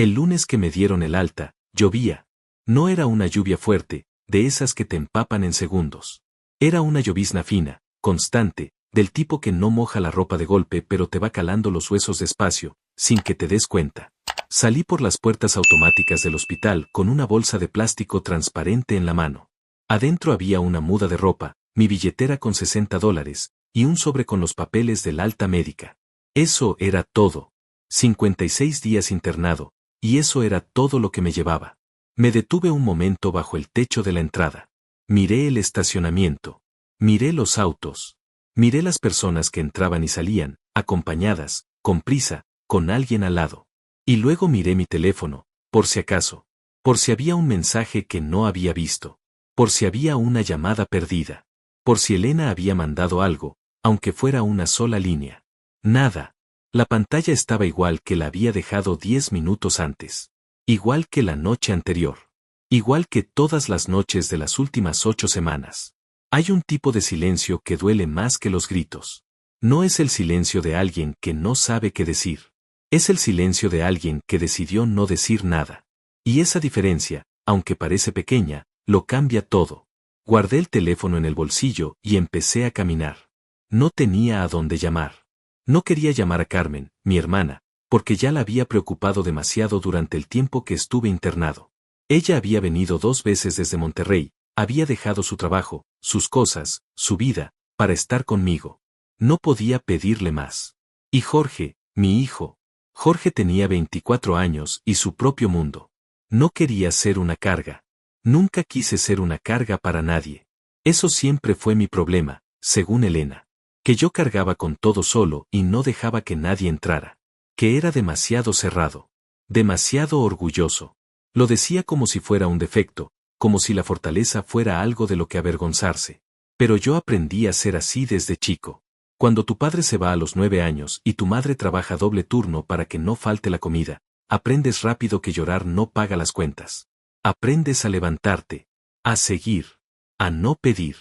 El lunes que me dieron el alta, llovía. No era una lluvia fuerte, de esas que te empapan en segundos. Era una llovizna fina, constante, del tipo que no moja la ropa de golpe pero te va calando los huesos despacio, sin que te des cuenta. Salí por las puertas automáticas del hospital con una bolsa de plástico transparente en la mano. Adentro había una muda de ropa, mi billetera con $60, y un sobre con los papeles del alta médica. Eso era todo. 56 días internado, y eso era todo lo que me llevaba. Me detuve un momento bajo el techo de la entrada. Miré el estacionamiento. Miré los autos. Miré las personas que entraban y salían, acompañadas, con prisa, con alguien al lado. Y luego miré mi teléfono, por si acaso. Por si había un mensaje que no había visto. Por si había una llamada perdida. Por si Elena había mandado algo, aunque fuera una sola línea. Nada. La pantalla estaba igual que la había dejado 10 minutos antes. Igual que la noche anterior. Igual que todas las noches de las últimas 8 semanas. Hay un tipo de silencio que duele más que los gritos. No es el silencio de alguien que no sabe qué decir. Es el silencio de alguien que decidió no decir nada. Y esa diferencia, aunque parece pequeña, lo cambia todo. Guardé el teléfono en el bolsillo y empecé a caminar. No tenía a dónde llamar. No quería llamar a Carmen, mi hermana, porque ya la había preocupado demasiado durante el tiempo que estuve internado. Ella había venido 2 veces desde Monterrey, había dejado su trabajo, sus cosas, su vida, para estar conmigo. No podía pedirle más. Y Jorge, mi hijo. Jorge tenía 24 años y su propio mundo. No quería ser una carga. Nunca quise ser una carga para nadie. Eso siempre fue mi problema, según Elena. Que yo cargaba con todo solo y no dejaba que nadie entrara. Que era demasiado cerrado. Demasiado orgulloso. Lo decía como si fuera un defecto, como si la fortaleza fuera algo de lo que avergonzarse. Pero yo aprendí a ser así desde chico. Cuando tu padre se va a los 9 años y tu madre trabaja doble turno para que no falte la comida, aprendes rápido que llorar no paga las cuentas. Aprendes a levantarte, a seguir, a no pedir.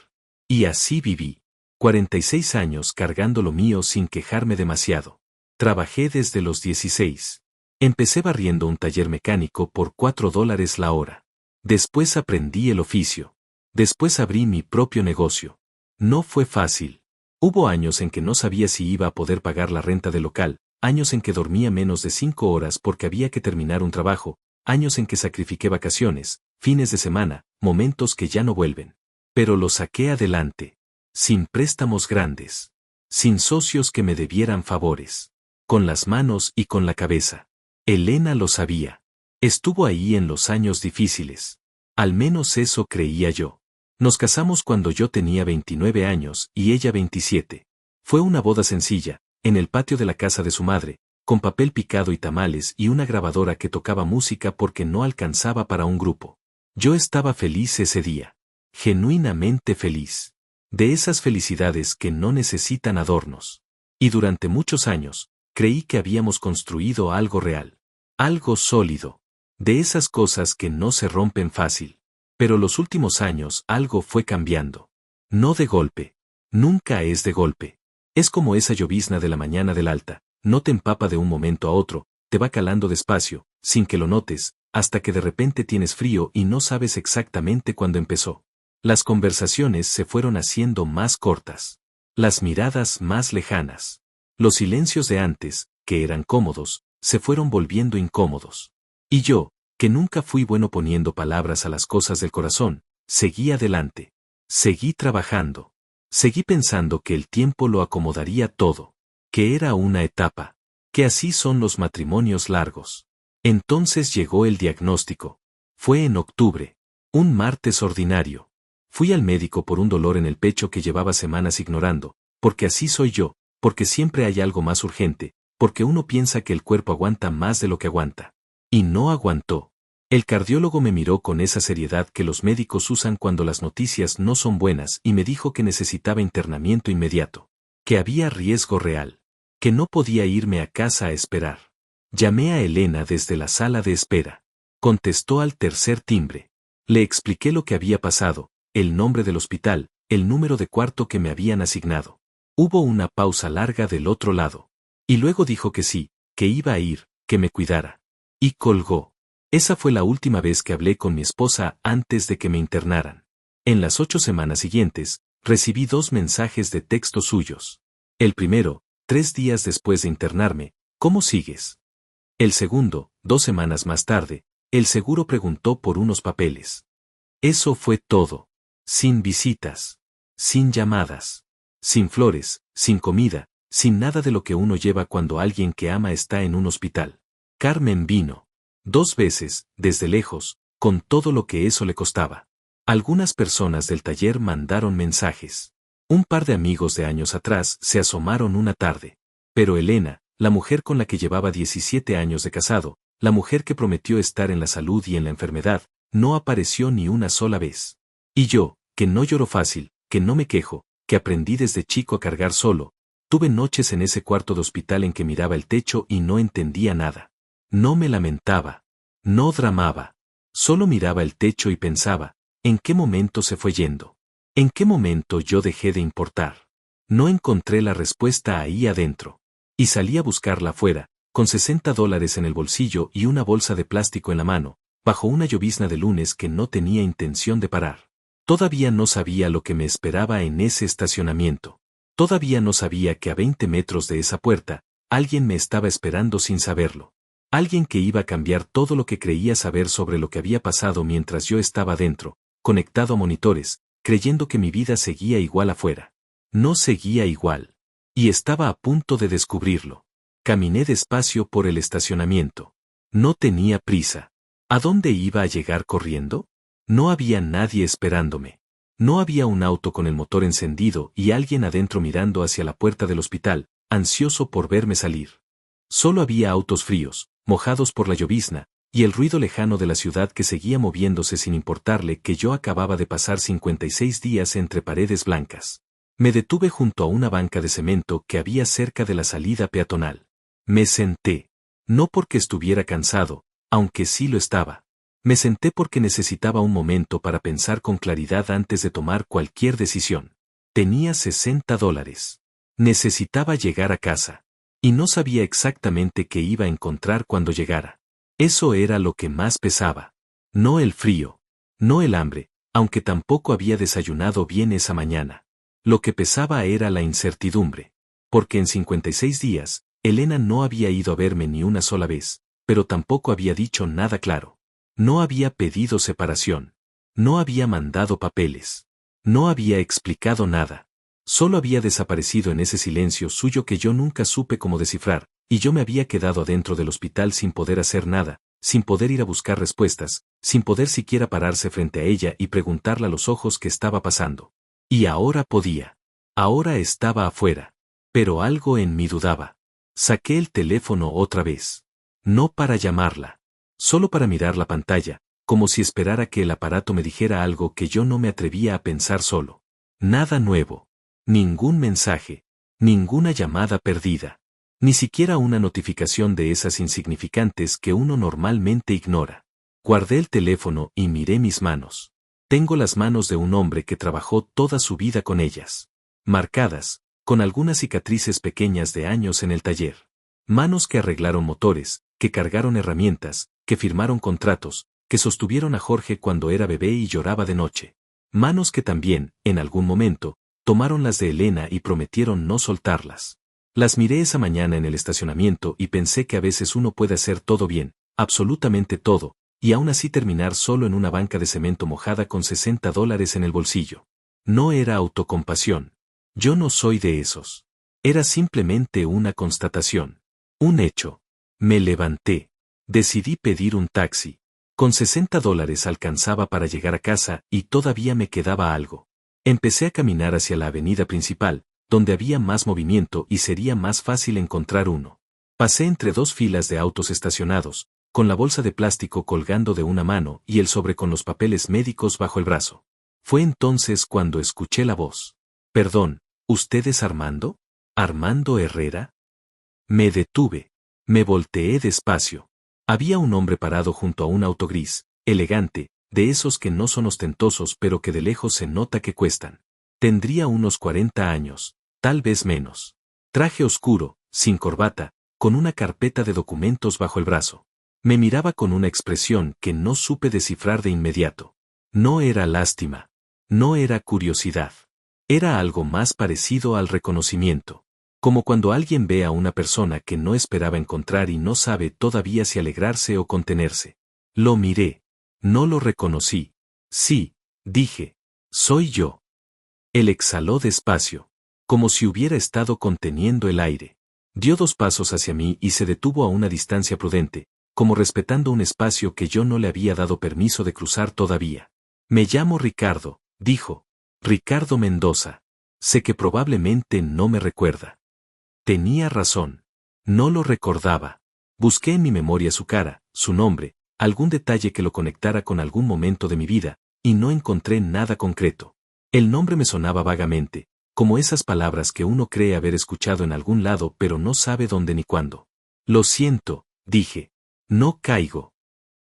Y así viví. 46 años cargando lo mío sin quejarme demasiado. Trabajé desde los 16. Empecé barriendo un taller mecánico por $4 la hora. Después aprendí el oficio. Después abrí mi propio negocio. No fue fácil. Hubo años en que no sabía si iba a poder pagar la renta del local, años en que dormía menos de 5 horas porque había que terminar un trabajo, años en que sacrifiqué vacaciones, fines de semana, momentos que ya no vuelven. Pero lo saqué adelante. Sin préstamos grandes. Sin socios que me debieran favores. Con las manos y con la cabeza. Elena lo sabía. Estuvo ahí en los años difíciles. Al menos eso creía yo. Nos casamos cuando yo tenía 29 años y ella 27. Fue una boda sencilla, en el patio de la casa de su madre, con papel picado y tamales y una grabadora que tocaba música porque no alcanzaba para un grupo. Yo estaba feliz ese día. Genuinamente feliz. De esas felicidades que no necesitan adornos. Y durante muchos años, creí que habíamos construido algo real. Algo sólido. De esas cosas que no se rompen fácil. Pero los últimos años algo fue cambiando. No de golpe. Nunca es de golpe. Es como esa llovizna de la mañana del alta, no te empapa de un momento a otro, te va calando despacio, sin que lo notes, hasta que de repente tienes frío y no sabes exactamente cuándo empezó. Las conversaciones se fueron haciendo más cortas. Las miradas más lejanas. Los silencios de antes, que eran cómodos, se fueron volviendo incómodos. Y yo, que nunca fui bueno poniendo palabras a las cosas del corazón, seguí adelante. Seguí trabajando. Seguí pensando que el tiempo lo acomodaría todo. Que era una etapa. Que así son los matrimonios largos. Entonces llegó el diagnóstico. Fue en octubre. Un martes ordinario. Fui al médico por un dolor en el pecho que llevaba semanas ignorando, porque así soy yo, porque siempre hay algo más urgente, porque uno piensa que el cuerpo aguanta más de lo que aguanta. Y no aguantó. El cardiólogo me miró con esa seriedad que los médicos usan cuando las noticias no son buenas y me dijo que necesitaba internamiento inmediato. Que había riesgo real. Que no podía irme a casa a esperar. Llamé a Elena desde la sala de espera. Contestó al tercer timbre. Le expliqué lo que había pasado, el nombre del hospital, el número de cuarto que me habían asignado. Hubo una pausa larga del otro lado. Y luego dijo que sí, que iba a ir, que me cuidara. Y colgó. Esa fue la última vez que hablé con mi esposa antes de que me internaran. En las 8 semanas siguientes, recibí 2 mensajes de texto suyos. El primero, 3 días después de internarme, ¿cómo sigues? El segundo, 2 semanas más tarde, el seguro preguntó por unos papeles. Eso fue todo. Sin visitas. Sin llamadas. Sin flores, sin comida, sin nada de lo que uno lleva cuando alguien que ama está en un hospital. Carmen vino. 2 veces, desde lejos, con todo lo que eso le costaba. Algunas personas del taller mandaron mensajes. Un par de amigos de años atrás se asomaron una tarde. Pero Elena, la mujer con la que llevaba 17 años de casado, la mujer que prometió estar en la salud y en la enfermedad, no apareció ni una sola vez. Y yo, que no lloro fácil, que no me quejo, que aprendí desde chico a cargar solo, tuve noches en ese cuarto de hospital en que miraba el techo y no entendía nada. No me lamentaba. No dramaba. Solo miraba el techo y pensaba, ¿en qué momento se fue yendo? ¿En qué momento yo dejé de importar? No encontré la respuesta ahí adentro. Y salí a buscarla afuera, con $60 en el bolsillo y una bolsa de plástico en la mano, bajo una llovizna de lunes que no tenía intención de parar. Todavía no sabía lo que me esperaba en ese estacionamiento. Todavía no sabía que a 20 metros de esa puerta, alguien me estaba esperando sin saberlo. Alguien que iba a cambiar todo lo que creía saber sobre lo que había pasado mientras yo estaba dentro, conectado a monitores, creyendo que mi vida seguía igual afuera. No seguía igual. Y estaba a punto de descubrirlo. Caminé despacio por el estacionamiento. No tenía prisa. ¿A dónde iba a llegar corriendo? No había nadie esperándome. No había un auto con el motor encendido y alguien adentro mirando hacia la puerta del hospital, ansioso por verme salir. Solo había autos fríos, mojados por la llovizna, y el ruido lejano de la ciudad que seguía moviéndose sin importarle que yo acababa de pasar 56 días entre paredes blancas. Me detuve junto a una banca de cemento que había cerca de la salida peatonal. Me senté. No porque estuviera cansado, aunque sí lo estaba. Me senté porque necesitaba un momento para pensar con claridad antes de tomar cualquier decisión. Tenía $60. Necesitaba llegar a casa. Y no sabía exactamente qué iba a encontrar cuando llegara. Eso era lo que más pesaba. No el frío. No el hambre, aunque tampoco había desayunado bien esa mañana. Lo que pesaba era la incertidumbre. Porque en 56 días, Elena no había ido a verme ni una sola vez, pero tampoco había dicho nada claro. No había pedido separación. No había mandado papeles. No había explicado nada. Solo había desaparecido en ese silencio suyo que yo nunca supe cómo descifrar, y yo me había quedado adentro del hospital sin poder hacer nada, sin poder ir a buscar respuestas, sin poder siquiera pararse frente a ella y preguntarle a los ojos qué estaba pasando. Y ahora podía. Ahora estaba afuera. Pero algo en mí dudaba. Saqué el teléfono otra vez. No para llamarla. Solo para mirar la pantalla, como si esperara que el aparato me dijera algo que yo no me atrevía a pensar solo. Nada nuevo. Ningún mensaje. Ninguna llamada perdida. Ni siquiera una notificación de esas insignificantes que uno normalmente ignora. Guardé el teléfono y miré mis manos. Tengo las manos de un hombre que trabajó toda su vida con ellas. Marcadas, con algunas cicatrices pequeñas de años en el taller. Manos que arreglaron motores, que cargaron herramientas, que firmaron contratos, que sostuvieron a Jorge cuando era bebé y lloraba de noche. Manos que también, en algún momento, tomaron las de Elena y prometieron no soltarlas. Las miré esa mañana en el estacionamiento y pensé que a veces uno puede hacer todo bien, absolutamente todo, y aún así terminar solo en una banca de cemento mojada con $60 en el bolsillo. No era autocompasión. Yo no soy de esos. Era simplemente una constatación. Un hecho. Me levanté. Decidí pedir un taxi. Con $60 alcanzaba para llegar a casa y todavía me quedaba algo. Empecé a caminar hacia la avenida principal, donde había más movimiento y sería más fácil encontrar uno. Pasé entre 2 filas de autos estacionados, con la bolsa de plástico colgando de una mano y el sobre con los papeles médicos bajo el brazo. Fue entonces cuando escuché la voz. Perdón, ¿usted es Armando? ¿Armando Herrera? Me detuve. Me volteé despacio. Había un hombre parado junto a un auto gris, elegante, de esos que no son ostentosos pero que de lejos se nota que cuestan. Tendría unos 40 años, tal vez menos. Traje oscuro, sin corbata, con una carpeta de documentos bajo el brazo. Me miraba con una expresión que no supe descifrar de inmediato. No era lástima. No era curiosidad. Era algo más parecido al reconocimiento. Como cuando alguien ve a una persona que no esperaba encontrar y no sabe todavía si alegrarse o contenerse. Lo miré. No lo reconocí. Sí, dije. Soy yo. Él exhaló despacio, como si hubiera estado conteniendo el aire. Dio 2 pasos hacia mí y se detuvo a una distancia prudente, como respetando un espacio que yo no le había dado permiso de cruzar todavía. Me llamo Ricardo, dijo. Ricardo Mendoza. Sé que probablemente no me recuerda. Tenía razón. No lo recordaba. Busqué en mi memoria su cara, su nombre, algún detalle que lo conectara con algún momento de mi vida, y no encontré nada concreto. El nombre me sonaba vagamente, como esas palabras que uno cree haber escuchado en algún lado pero no sabe dónde ni cuándo. Lo siento, dije. No caigo.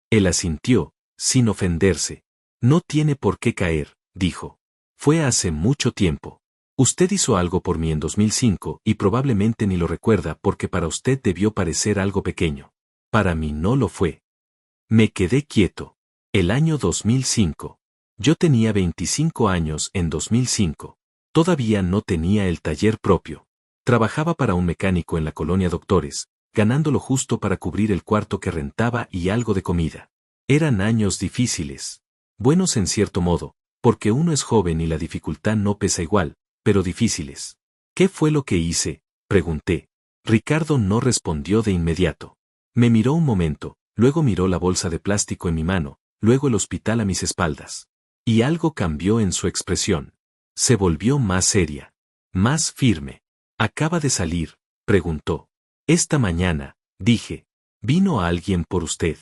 Él asintió, sin ofenderse. No tiene por qué caer, dijo. Fue hace mucho tiempo. Usted hizo algo por mí en 2005 y probablemente ni lo recuerda porque para usted debió parecer algo pequeño. Para mí no lo fue. Me quedé quieto. El año 2005. Yo tenía 25 años en 2005. Todavía no tenía el taller propio. Trabajaba para un mecánico en la colonia Doctores, ganando lo justo para cubrir el cuarto que rentaba y algo de comida. Eran años difíciles. Buenos en cierto modo, porque uno es joven y la dificultad no pesa igual, pero difíciles. ¿Qué fue lo que hice?, pregunté. Ricardo no respondió de inmediato. Me miró un momento, luego miró la bolsa de plástico en mi mano, luego el hospital a mis espaldas. Y algo cambió en su expresión. Se volvió más seria. Más firme. ¿Acaba de salir?, preguntó. Esta mañana, dije. ¿Vino alguien por usted?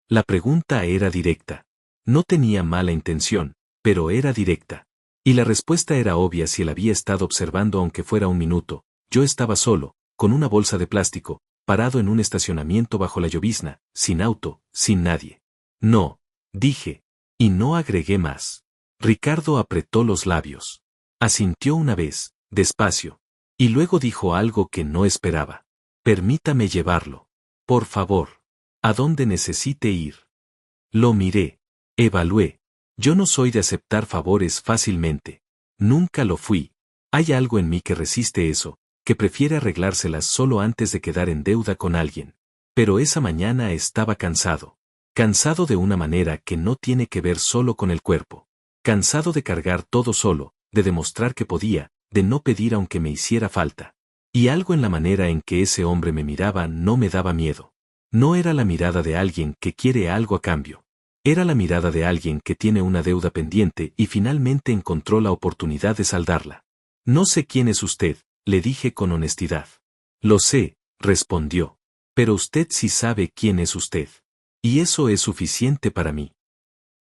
La pregunta era directa. No tenía mala intención, pero era directa. Y la respuesta era obvia si él había estado observando aunque fuera un minuto. Yo estaba solo, con una bolsa de plástico, parado en un estacionamiento bajo la llovizna, sin auto, sin nadie. No, dije. Y no agregué más. Ricardo apretó los labios. Asintió una vez, despacio. Y luego dijo algo que no esperaba. Permítame llevarlo. Por favor. ¿A dónde necesite ir? Lo miré. Evalué. Yo no soy de aceptar favores fácilmente. Nunca lo fui. Hay algo en mí que resiste eso, que prefiere arreglárselas solo antes de quedar en deuda con alguien. Pero esa mañana estaba cansado. Cansado de una manera que no tiene que ver solo con el cuerpo. Cansado de cargar todo solo, de demostrar que podía, de no pedir aunque me hiciera falta. Y algo en la manera en que ese hombre me miraba no me daba miedo. No era la mirada de alguien que quiere algo a cambio. Era la mirada de alguien que tiene una deuda pendiente y finalmente encontró la oportunidad de saldarla. No sé quién es usted, le dije con honestidad. Lo sé, respondió. Pero usted sí sabe quién es usted. Y eso es suficiente para mí.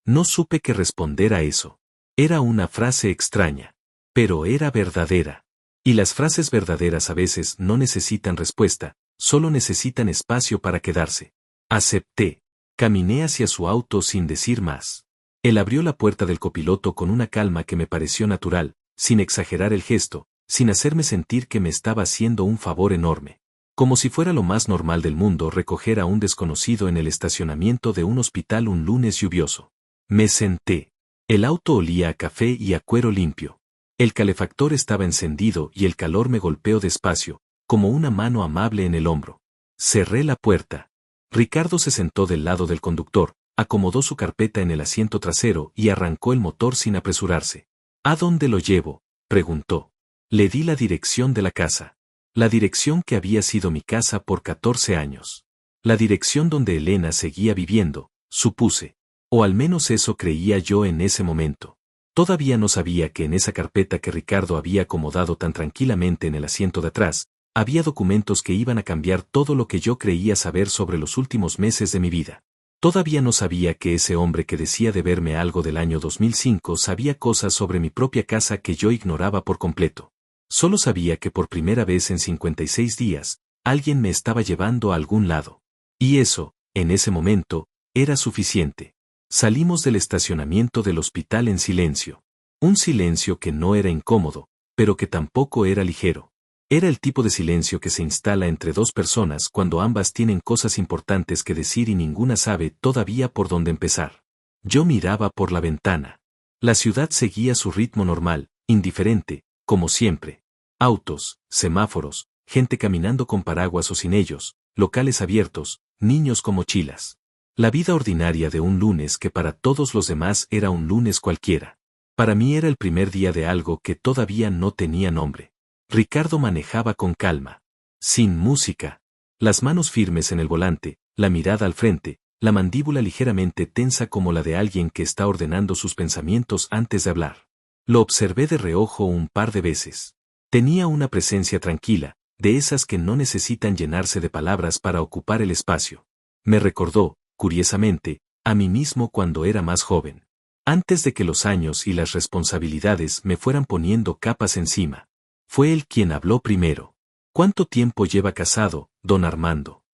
No supe qué responder a eso. Era una frase extraña. Pero era verdadera. Y las frases verdaderas a veces no necesitan respuesta, solo necesitan espacio para quedarse. Acepté. Caminé hacia su auto sin decir más. Él abrió la puerta del copiloto con una calma que me pareció natural, sin exagerar el gesto, sin hacerme sentir que me estaba haciendo un favor enorme. Como si fuera lo más normal del mundo recoger a un desconocido en el estacionamiento de un hospital un lunes lluvioso. Me senté. El auto olía a café y a cuero limpio. El calefactor estaba encendido y el calor me golpeó despacio, como una mano amable en el hombro. Cerré la puerta. Ricardo se sentó del lado del conductor, acomodó su carpeta en el asiento trasero y arrancó el motor sin apresurarse. ¿A dónde lo llevo?, preguntó. Le di la dirección de la casa. La dirección que había sido mi casa por 14 años. La dirección donde Elena seguía viviendo, supuse. O al menos eso creía yo en ese momento. Todavía no sabía que en esa carpeta que Ricardo había acomodado tan tranquilamente en el asiento de atrás, había documentos que iban a cambiar todo lo que yo creía saber sobre los últimos meses de mi vida. Todavía no sabía que ese hombre que decía deberme algo del año 2005 sabía cosas sobre mi propia casa que yo ignoraba por completo. Solo sabía que por primera vez en 56 días, alguien me estaba llevando a algún lado. Y eso, en ese momento, era suficiente. Salimos del estacionamiento del hospital en silencio. Un silencio que no era incómodo, pero que tampoco era ligero. Era el tipo de silencio que se instala entre dos personas cuando ambas tienen cosas importantes que decir y ninguna sabe todavía por dónde empezar. Yo miraba por la ventana. La ciudad seguía su ritmo normal, indiferente, como siempre. Autos, semáforos, gente caminando con paraguas o sin ellos, locales abiertos, niños con mochilas. La vida ordinaria de un lunes que para todos los demás era un lunes cualquiera. Para mí era el primer día de algo que todavía no tenía nombre. Ricardo manejaba con calma. Sin música. Las manos firmes en el volante, la mirada al frente, la mandíbula ligeramente tensa como la de alguien que está ordenando sus pensamientos antes de hablar. Lo observé de reojo un par de veces. Tenía una presencia tranquila, de esas que no necesitan llenarse de palabras para ocupar el espacio. Me recordó, curiosamente, a mí mismo cuando era más joven. Antes de que los años y las responsabilidades me fueran poniendo capas encima. Fue él quien habló primero. ¿Cuánto tiempo lleva casado, don Armando?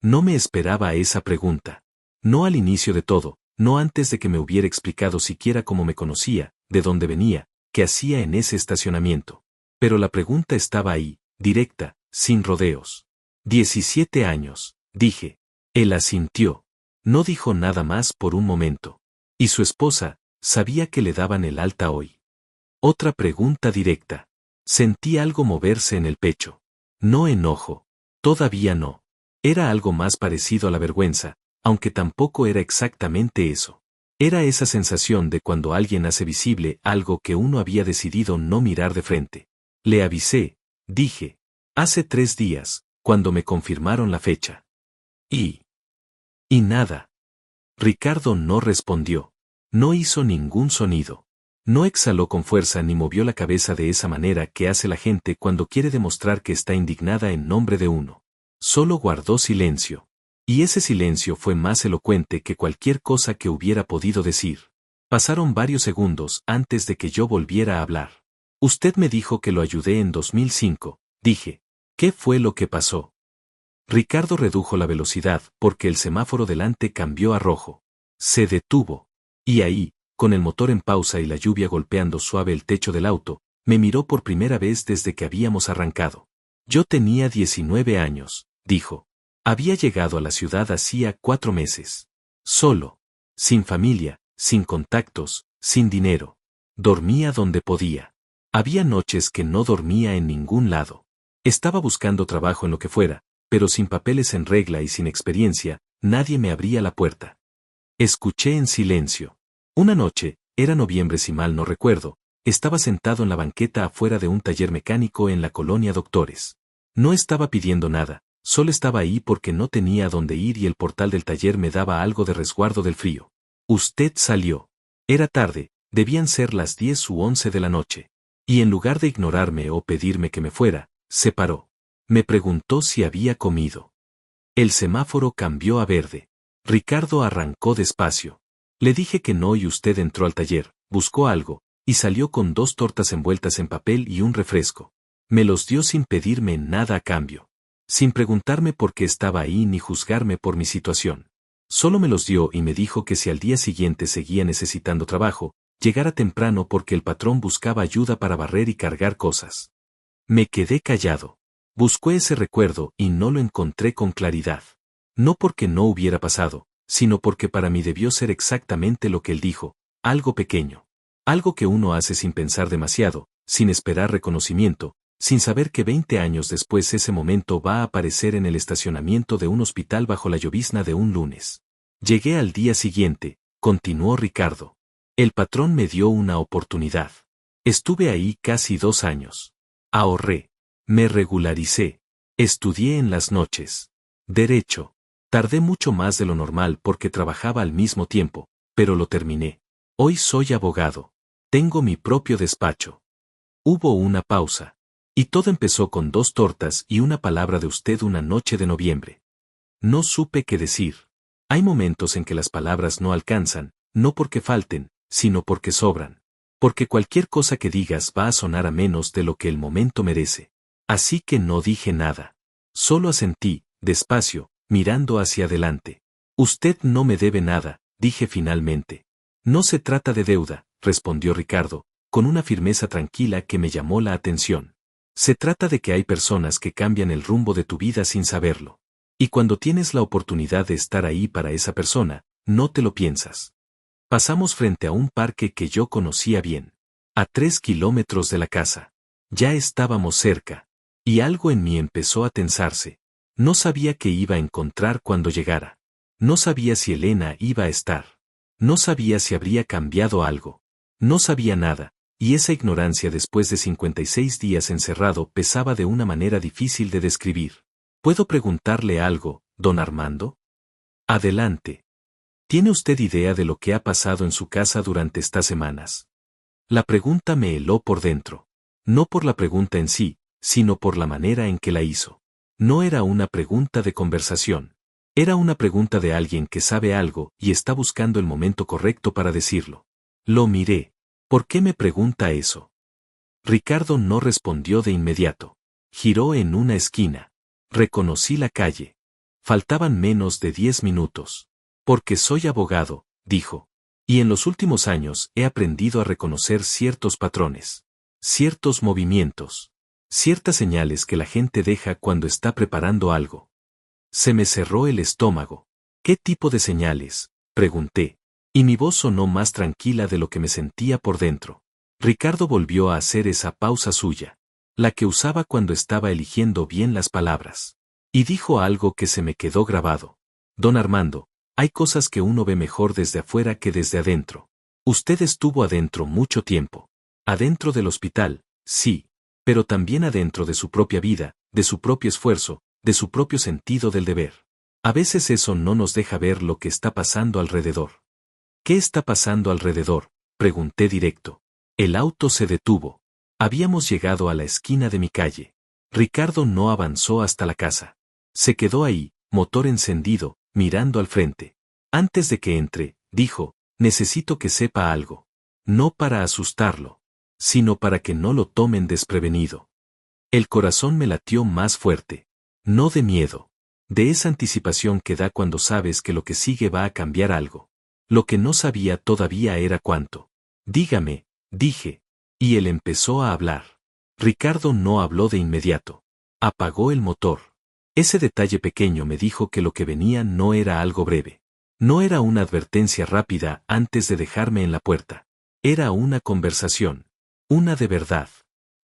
No me esperaba a esa pregunta. No al inicio de todo, no antes de que me hubiera explicado siquiera cómo me conocía, de dónde venía, qué hacía en ese estacionamiento. Pero la pregunta estaba ahí, directa, sin rodeos. 17 años, dije. Él asintió. No dijo nada más por un momento. Y su esposa, sabía que le daban el alta hoy. Otra pregunta directa. Sentí algo moverse en el pecho. No enojo. Todavía no. Era algo más parecido a la vergüenza, aunque tampoco era exactamente eso. Era esa sensación de cuando alguien hace visible algo que uno había decidido no mirar de frente. Le avisé, dije. Hace 3 días, cuando me confirmaron la fecha. Y nada. Ricardo no respondió. No hizo ningún sonido. No exhaló con fuerza ni movió la cabeza de esa manera que hace la gente cuando quiere demostrar que está indignada en nombre de uno. Solo guardó silencio. Y ese silencio fue más elocuente que cualquier cosa que hubiera podido decir. Pasaron varios segundos antes de que yo volviera a hablar. Usted me dijo que lo ayudé en 2005, dije. ¿Qué fue lo que pasó? Ricardo redujo la velocidad porque el semáforo delante cambió a rojo. Se detuvo. Y ahí, con el motor en pausa y la lluvia golpeando suave el techo del auto, me miró por primera vez desde que habíamos arrancado. Yo tenía 19 años, dijo. Había llegado a la ciudad hacía 4 meses. Solo. Sin familia, sin contactos, sin dinero. Dormía donde podía. Había noches que no dormía en ningún lado. Estaba buscando trabajo en lo que fuera, pero sin papeles en regla y sin experiencia, nadie me abría la puerta. Escuché en silencio. Una noche, era noviembre si mal no recuerdo, estaba sentado en la banqueta afuera de un taller mecánico en la colonia Doctores. No estaba pidiendo nada, solo estaba ahí porque no tenía a dónde ir y el portal del taller me daba algo de resguardo del frío. Usted salió. Era tarde, debían ser las 10 u 11 de la noche. Y en lugar de ignorarme o pedirme que me fuera, se paró. Me preguntó si había comido. El semáforo cambió a verde. Ricardo arrancó despacio. Le dije que no y usted entró al taller, buscó algo, y salió con 2 tortas envueltas en papel y un refresco. Me los dio sin pedirme nada a cambio. Sin preguntarme por qué estaba ahí ni juzgarme por mi situación. Solo me los dio y me dijo que si al día siguiente seguía necesitando trabajo, llegara temprano porque el patrón buscaba ayuda para barrer y cargar cosas. Me quedé callado. Busqué ese recuerdo y no lo encontré con claridad. No porque no hubiera pasado, sino porque para mí debió ser exactamente lo que él dijo, algo pequeño. Algo que uno hace sin pensar demasiado, sin esperar reconocimiento, sin saber que 20 años después ese momento va a aparecer en el estacionamiento de un hospital bajo la llovizna de un lunes. Llegué al día siguiente, continuó Ricardo. El patrón me dio una oportunidad. Estuve ahí casi 2 años. Ahorré. Me regularicé. Estudié en las noches. Derecho. Tardé mucho más de lo normal porque trabajaba al mismo tiempo, pero lo terminé. Hoy soy abogado. Tengo mi propio despacho. Hubo una pausa. Y todo empezó con 2 tortas y una palabra de usted una noche de noviembre. No supe qué decir. Hay momentos en que las palabras no alcanzan, no porque falten, sino porque sobran. Porque cualquier cosa que digas va a sonar a menos de lo que el momento merece. Así que no dije nada. Solo asentí, despacio, mirando hacia adelante. Usted no me debe nada, dije finalmente. No se trata de deuda, respondió Ricardo, con una firmeza tranquila que me llamó la atención. Se trata de que hay personas que cambian el rumbo de tu vida sin saberlo. Y cuando tienes la oportunidad de estar ahí para esa persona, no te lo piensas. Pasamos frente a un parque que yo conocía bien. A 3 kilómetros de la casa. Ya estábamos cerca. Y algo en mí empezó a tensarse. No sabía qué iba a encontrar cuando llegara. No sabía si Elena iba a estar. No sabía si habría cambiado algo. No sabía nada, y esa ignorancia después de 56 días encerrado pesaba de una manera difícil de describir. ¿Puedo preguntarle algo, don Armando? Adelante. ¿Tiene usted idea de lo que ha pasado en su casa durante estas semanas? La pregunta me heló por dentro. No por la pregunta en sí, sino por la manera en que la hizo. No era una pregunta de conversación. Era una pregunta de alguien que sabe algo y está buscando el momento correcto para decirlo. Lo miré. ¿Por qué me pregunta eso? Ricardo no respondió de inmediato. Giró en una esquina. Reconocí la calle. Faltaban menos de 10 minutos. Porque soy abogado, dijo. Y en los últimos años he aprendido a reconocer ciertos patrones. Ciertos movimientos. Ciertas señales que la gente deja cuando está preparando algo. Se me cerró el estómago. ¿Qué tipo de señales? Pregunté. Y mi voz sonó más tranquila de lo que me sentía por dentro. Ricardo volvió a hacer esa pausa suya. La que usaba cuando estaba eligiendo bien las palabras. Y dijo algo que se me quedó grabado. Don Armando, hay cosas que uno ve mejor desde afuera que desde adentro. Usted estuvo adentro mucho tiempo. Adentro del hospital, sí. Pero también adentro de su propia vida, de su propio esfuerzo, de su propio sentido del deber. A veces eso no nos deja ver lo que está pasando alrededor. ¿Qué está pasando alrededor? Pregunté directo. El auto se detuvo. Habíamos llegado a la esquina de mi calle. Ricardo no avanzó hasta la casa. Se quedó ahí, motor encendido, mirando al frente. Antes de que entre, dijo, necesito que sepa algo. No para asustarlo, sino para que no lo tomen desprevenido. El corazón me latió más fuerte. No de miedo. De esa anticipación que da cuando sabes que lo que sigue va a cambiar algo. Lo que no sabía todavía era cuánto. Dígame, dije. Y él empezó a hablar. Ricardo no habló de inmediato. Apagó el motor. Ese detalle pequeño me dijo que lo que venía no era algo breve. No era una advertencia rápida antes de dejarme en la puerta. Era una conversación. Una de verdad.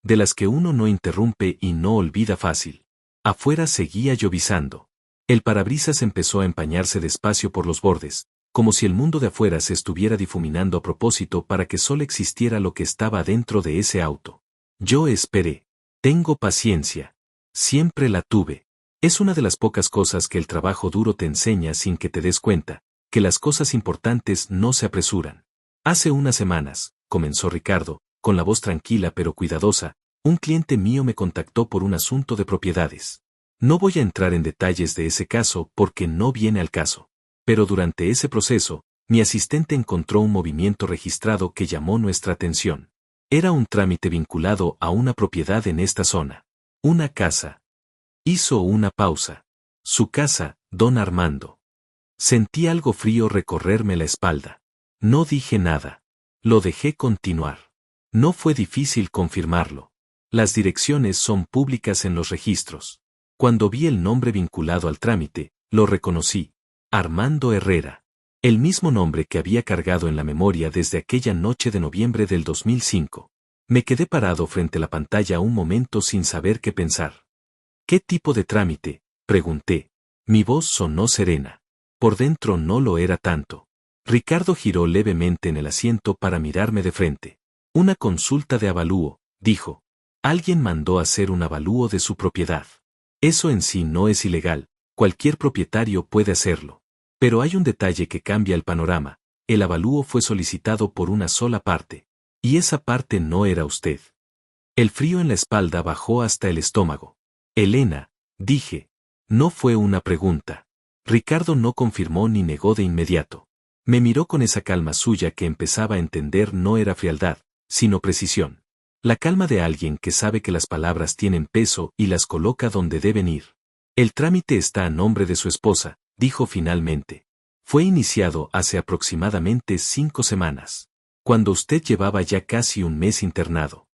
De las que uno no interrumpe y no olvida fácil. Afuera seguía llovizando. El parabrisas empezó a empañarse despacio por los bordes, como si el mundo de afuera se estuviera difuminando a propósito para que solo existiera lo que estaba dentro de ese auto. Yo esperé. Tengo paciencia. Siempre la tuve. Es una de las pocas cosas que el trabajo duro te enseña sin que te des cuenta, que las cosas importantes no se apresuran. Hace unas semanas, comenzó Ricardo, con la voz tranquila pero cuidadosa, un cliente mío me contactó por un asunto de propiedades. No voy a entrar en detalles de ese caso porque no viene al caso. Pero durante ese proceso, mi asistente encontró un movimiento registrado que llamó nuestra atención. Era un trámite vinculado a una propiedad en esta zona. Una casa. Hizo una pausa. Su casa, don Armando. Sentí algo frío recorrerme la espalda. No dije nada. Lo dejé continuar. No fue difícil confirmarlo. Las direcciones son públicas en los registros. Cuando vi el nombre vinculado al trámite, lo reconocí. Armando Herrera. El mismo nombre que había cargado en la memoria desde aquella noche de noviembre del 2005. Me quedé parado frente a la pantalla un momento sin saber qué pensar. ¿Qué tipo de trámite? Pregunté. Mi voz sonó serena. Por dentro no lo era tanto. Ricardo giró levemente en el asiento para mirarme de frente. Una consulta de avalúo, dijo. Alguien mandó hacer un avalúo de su propiedad. Eso en sí no es ilegal, cualquier propietario puede hacerlo. Pero hay un detalle que cambia el panorama. El avalúo fue solicitado por una sola parte. Y esa parte no era usted. El frío en la espalda bajó hasta el estómago. Elena, dije. No fue una pregunta. Ricardo no confirmó ni negó de inmediato. Me miró con esa calma suya que empezaba a entender no era frialdad, sino precisión. La calma de alguien que sabe que las palabras tienen peso y las coloca donde deben ir. El trámite está a nombre de su esposa, dijo finalmente. Fue iniciado hace aproximadamente 5 semanas. Cuando usted llevaba ya casi un mes internado.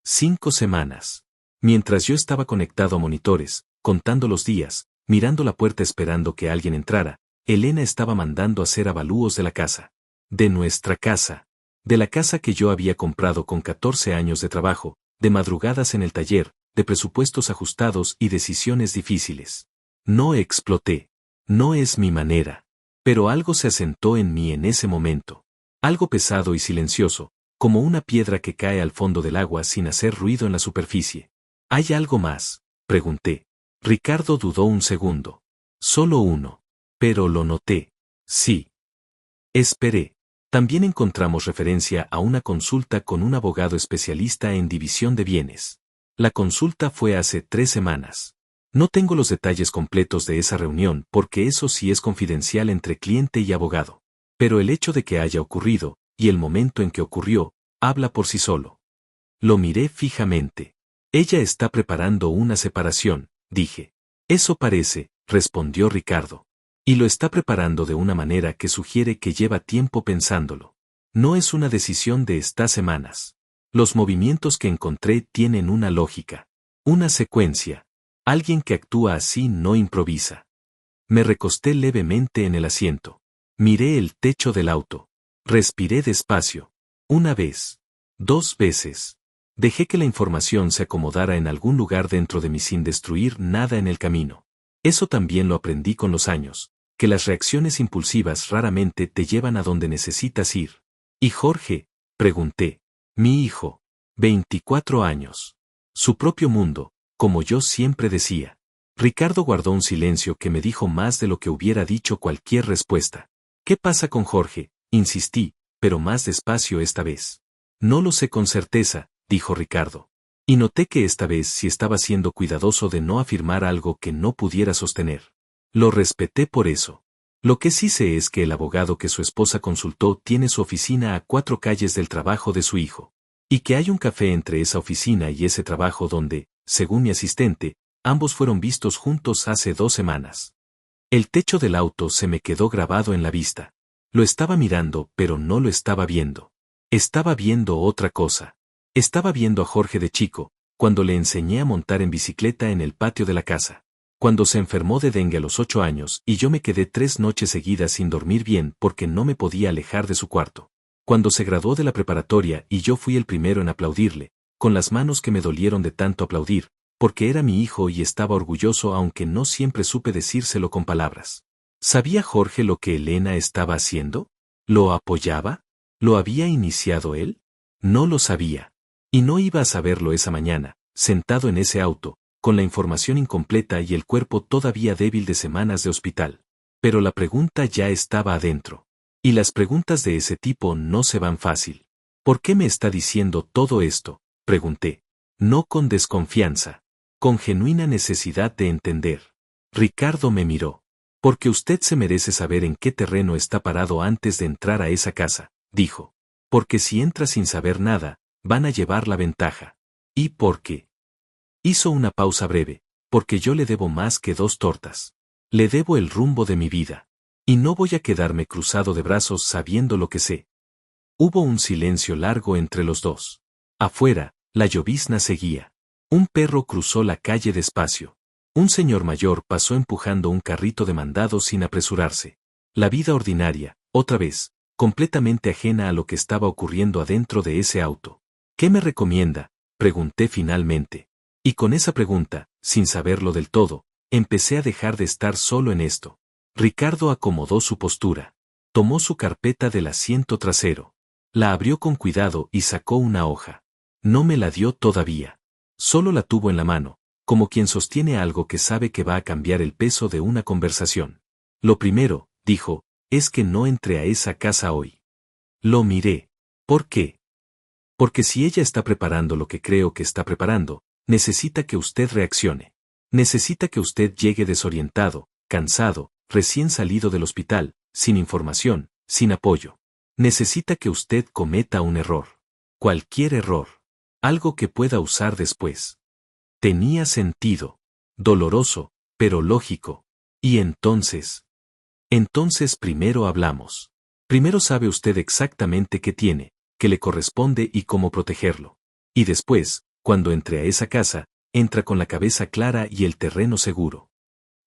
5 semanas. Mientras yo estaba conectado a monitores, contando los días, mirando la puerta esperando que alguien entrara, Elena estaba mandando hacer avalúos de la casa. De nuestra casa. De la casa que yo había comprado con 14 años de trabajo, de madrugadas en el taller, de presupuestos ajustados y decisiones difíciles. No exploté. No es mi manera. Pero algo se asentó en mí en ese momento. Algo pesado y silencioso, como una piedra que cae al fondo del agua sin hacer ruido en la superficie. ¿Hay algo más?, pregunté. Ricardo dudó un segundo. Solo uno. Pero lo noté. Sí. Esperé. También encontramos referencia a una consulta con un abogado especialista en división de bienes. La consulta fue hace 3 semanas. No tengo los detalles completos de esa reunión porque eso sí es confidencial entre cliente y abogado. Pero el hecho de que haya ocurrido, y el momento en que ocurrió, habla por sí solo. Lo miré fijamente. Ella está preparando una separación, dije. Eso parece, respondió Ricardo. Y lo está preparando de una manera que sugiere que lleva tiempo pensándolo. No es una decisión de estas semanas. Los movimientos que encontré tienen una lógica. Una secuencia. Alguien que actúa así no improvisa. Me recosté levemente en el asiento. Miré el techo del auto. Respiré despacio. 1 vez. 2 veces. Dejé que la información se acomodara en algún lugar dentro de mí sin destruir nada en el camino. Eso también lo aprendí con los años, que las reacciones impulsivas raramente te llevan a donde necesitas ir. ¿Y Jorge?, pregunté. Mi hijo. 24 años. Su propio mundo, como yo siempre decía. Ricardo guardó un silencio que me dijo más de lo que hubiera dicho cualquier respuesta. ¿Qué pasa con Jorge?, insistí, pero más despacio esta vez. No lo sé con certeza, dijo Ricardo. Y noté que esta vez sí estaba siendo cuidadoso de no afirmar algo que no pudiera sostener. Lo respeté por eso. Lo que sí sé es que el abogado que su esposa consultó tiene su oficina a 4 calles del trabajo de su hijo. Y que hay un café entre esa oficina y ese trabajo donde, según mi asistente, ambos fueron vistos juntos hace 2 semanas. El techo del auto se me quedó grabado en la vista. Lo estaba mirando, pero no lo estaba viendo. Estaba viendo otra cosa. Estaba viendo a Jorge de chico, cuando le enseñé a montar en bicicleta en el patio de la casa. Cuando se enfermó de dengue a los 8 años y yo me quedé 3 noches seguidas sin dormir bien porque no me podía alejar de su cuarto. Cuando se graduó de la preparatoria y yo fui el primero en aplaudirle, con las manos que me dolieron de tanto aplaudir, porque era mi hijo y estaba orgulloso aunque no siempre supe decírselo con palabras. ¿Sabía Jorge lo que Elena estaba haciendo? ¿Lo apoyaba? ¿Lo había iniciado él? No lo sabía. Y no iba a saberlo esa mañana, sentado en ese auto, con la información incompleta y el cuerpo todavía débil de semanas de hospital. Pero la pregunta ya estaba adentro. Y las preguntas de ese tipo no se van fácil. ¿Por qué me está diciendo todo esto?, pregunté. No con desconfianza. Con genuina necesidad de entender. Ricardo me miró. Porque usted se merece saber en qué terreno está parado antes de entrar a esa casa, dijo. Porque si entra sin saber nada, van a llevar la ventaja. ¿Y por qué? Hizo una pausa breve, porque yo le debo más que 2 tortas. Le debo el rumbo de mi vida. Y no voy a quedarme cruzado de brazos sabiendo lo que sé. Hubo un silencio largo entre los dos. Afuera, la llovizna seguía. Un perro cruzó la calle despacio. Un señor mayor pasó empujando un carrito de mandado sin apresurarse. La vida ordinaria, otra vez, completamente ajena a lo que estaba ocurriendo adentro de ese auto. ¿Qué me recomienda?, pregunté finalmente. Y con esa pregunta, sin saberlo del todo, empecé a dejar de estar solo en esto. Ricardo acomodó su postura. Tomó su carpeta del asiento trasero. La abrió con cuidado y sacó una hoja. No me la dio todavía. Solo la tuvo en la mano, como quien sostiene algo que sabe que va a cambiar el peso de una conversación. Lo primero, dijo, es que no entre a esa casa hoy. Lo miré. ¿Por qué? Porque si ella está preparando lo que creo que está preparando, necesita que usted reaccione. Necesita que usted llegue desorientado, cansado, recién salido del hospital, sin información, sin apoyo. Necesita que usted cometa un error. Cualquier error. Algo que pueda usar después. Tenía sentido. Doloroso, pero lógico. Y entonces. Entonces primero hablamos. Primero sabe usted exactamente qué tiene, qué le corresponde y cómo protegerlo. Y después, cuando entre a esa casa, entra con la cabeza clara y el terreno seguro.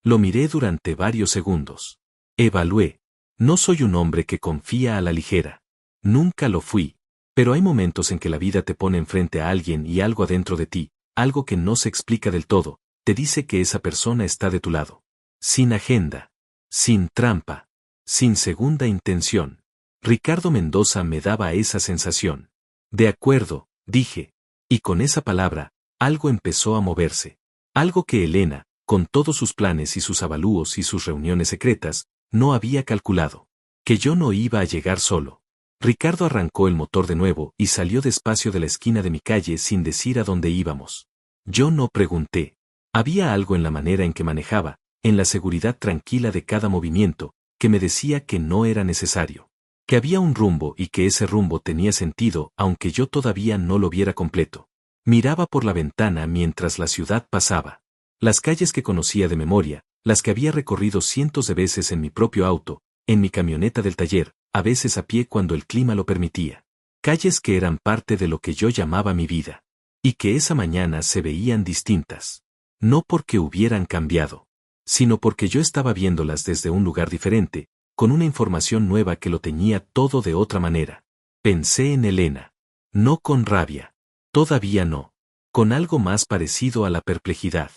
Lo miré durante varios segundos. Evalué. No soy un hombre que confía a la ligera. Nunca lo fui. Pero hay momentos en que la vida te pone enfrente a alguien y algo adentro de ti, algo que no se explica del todo, te dice que esa persona está de tu lado. Sin agenda. Sin trampa. Sin segunda intención. Ricardo Mendoza me daba esa sensación. De acuerdo, dije. Y con esa palabra, algo empezó a moverse. Algo que Elena, con todos sus planes y sus avalúos y sus reuniones secretas, no había calculado. Que yo no iba a llegar solo. Ricardo arrancó el motor de nuevo y salió despacio de la esquina de mi calle sin decir a dónde íbamos. Yo no pregunté. Había algo en la manera en que manejaba, en la seguridad tranquila de cada movimiento, que me decía que no era necesario. Que había un rumbo y que ese rumbo tenía sentido aunque yo todavía no lo viera completo. Miraba por la ventana mientras la ciudad pasaba. Las calles que conocía de memoria, las que había recorrido cientos de veces en mi propio auto, en mi camioneta del taller, a veces a pie cuando el clima lo permitía. Calles que eran parte de lo que yo llamaba mi vida. Y que esa mañana se veían distintas. No porque hubieran cambiado, sino porque yo estaba viéndolas desde un lugar diferente, con una información nueva que lo teñía todo de otra manera. Pensé en Elena. No con rabia. Todavía no. Con algo más parecido a la perplejidad.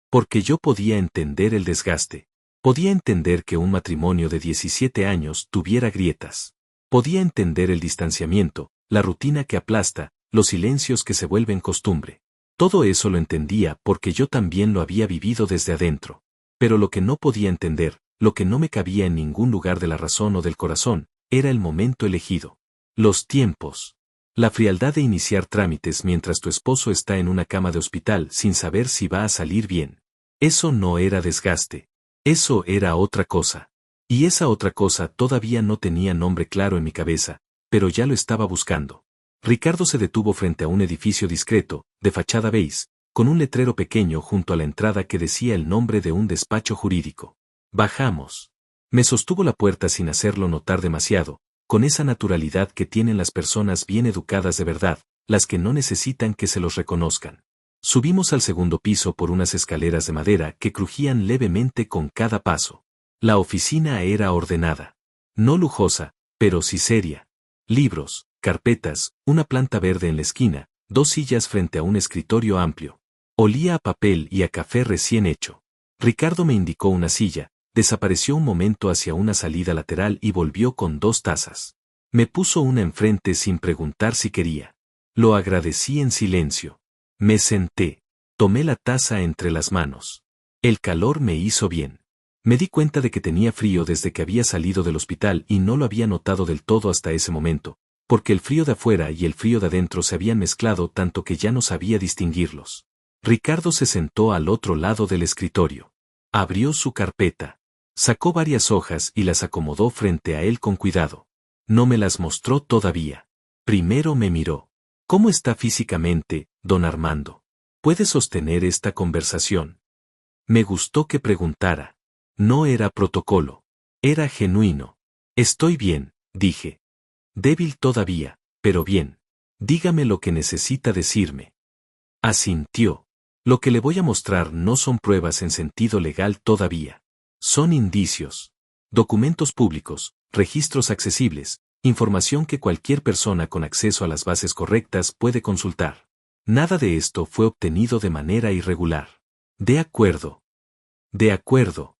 Porque yo podía entender el desgaste. Podía entender que un matrimonio de 17 años tuviera grietas. Podía entender el distanciamiento, la rutina que aplasta, los silencios que se vuelven costumbre. Todo eso lo entendía porque yo también lo había vivido desde adentro. Pero lo que no podía entender, lo que no me cabía en ningún lugar de la razón o del corazón, era el momento elegido. Los tiempos. La frialdad de iniciar trámites mientras tu esposo está en una cama de hospital sin saber si va a salir bien. Eso no era desgaste. Eso era otra cosa. Y esa otra cosa todavía no tenía nombre claro en mi cabeza, pero ya lo estaba buscando. Ricardo se detuvo frente a un edificio discreto, de fachada beige, con un letrero pequeño junto a la entrada que decía el nombre de un despacho jurídico. Bajamos. Me sostuvo la puerta sin hacerlo notar demasiado, con esa naturalidad que tienen las personas bien educadas de verdad, las que no necesitan que se los reconozcan. Subimos al segundo piso por unas escaleras de madera que crujían levemente con cada paso. La oficina era ordenada. No lujosa, pero sí seria. Libros, carpetas, una planta verde en la esquina, 2 sillas frente a un escritorio amplio. Olía a papel y a café recién hecho. Ricardo me indicó una silla, desapareció un momento hacia una salida lateral y volvió con 2 tazas. Me puso una enfrente sin preguntar si quería. Lo agradecí en silencio. Me senté. Tomé la taza entre las manos. El calor me hizo bien. Me di cuenta de que tenía frío desde que había salido del hospital y no lo había notado del todo hasta ese momento, porque el frío de afuera y el frío de adentro se habían mezclado tanto que ya no sabía distinguirlos. Ricardo se sentó al otro lado del escritorio. Abrió su carpeta. Sacó varias hojas y las acomodó frente a él con cuidado. No me las mostró todavía. Primero me miró. ¿Cómo está físicamente, don Armando? ¿Puede sostener esta conversación? Me gustó que preguntara. No era protocolo. Era genuino. Estoy bien, dije. Débil todavía, pero bien. Dígame lo que necesita decirme. Asintió. Lo que le voy a mostrar no son pruebas en sentido legal todavía. Son indicios. Documentos públicos, registros accesibles, información que cualquier persona con acceso a las bases correctas puede consultar. Nada de esto fue obtenido de manera irregular. De acuerdo. De acuerdo.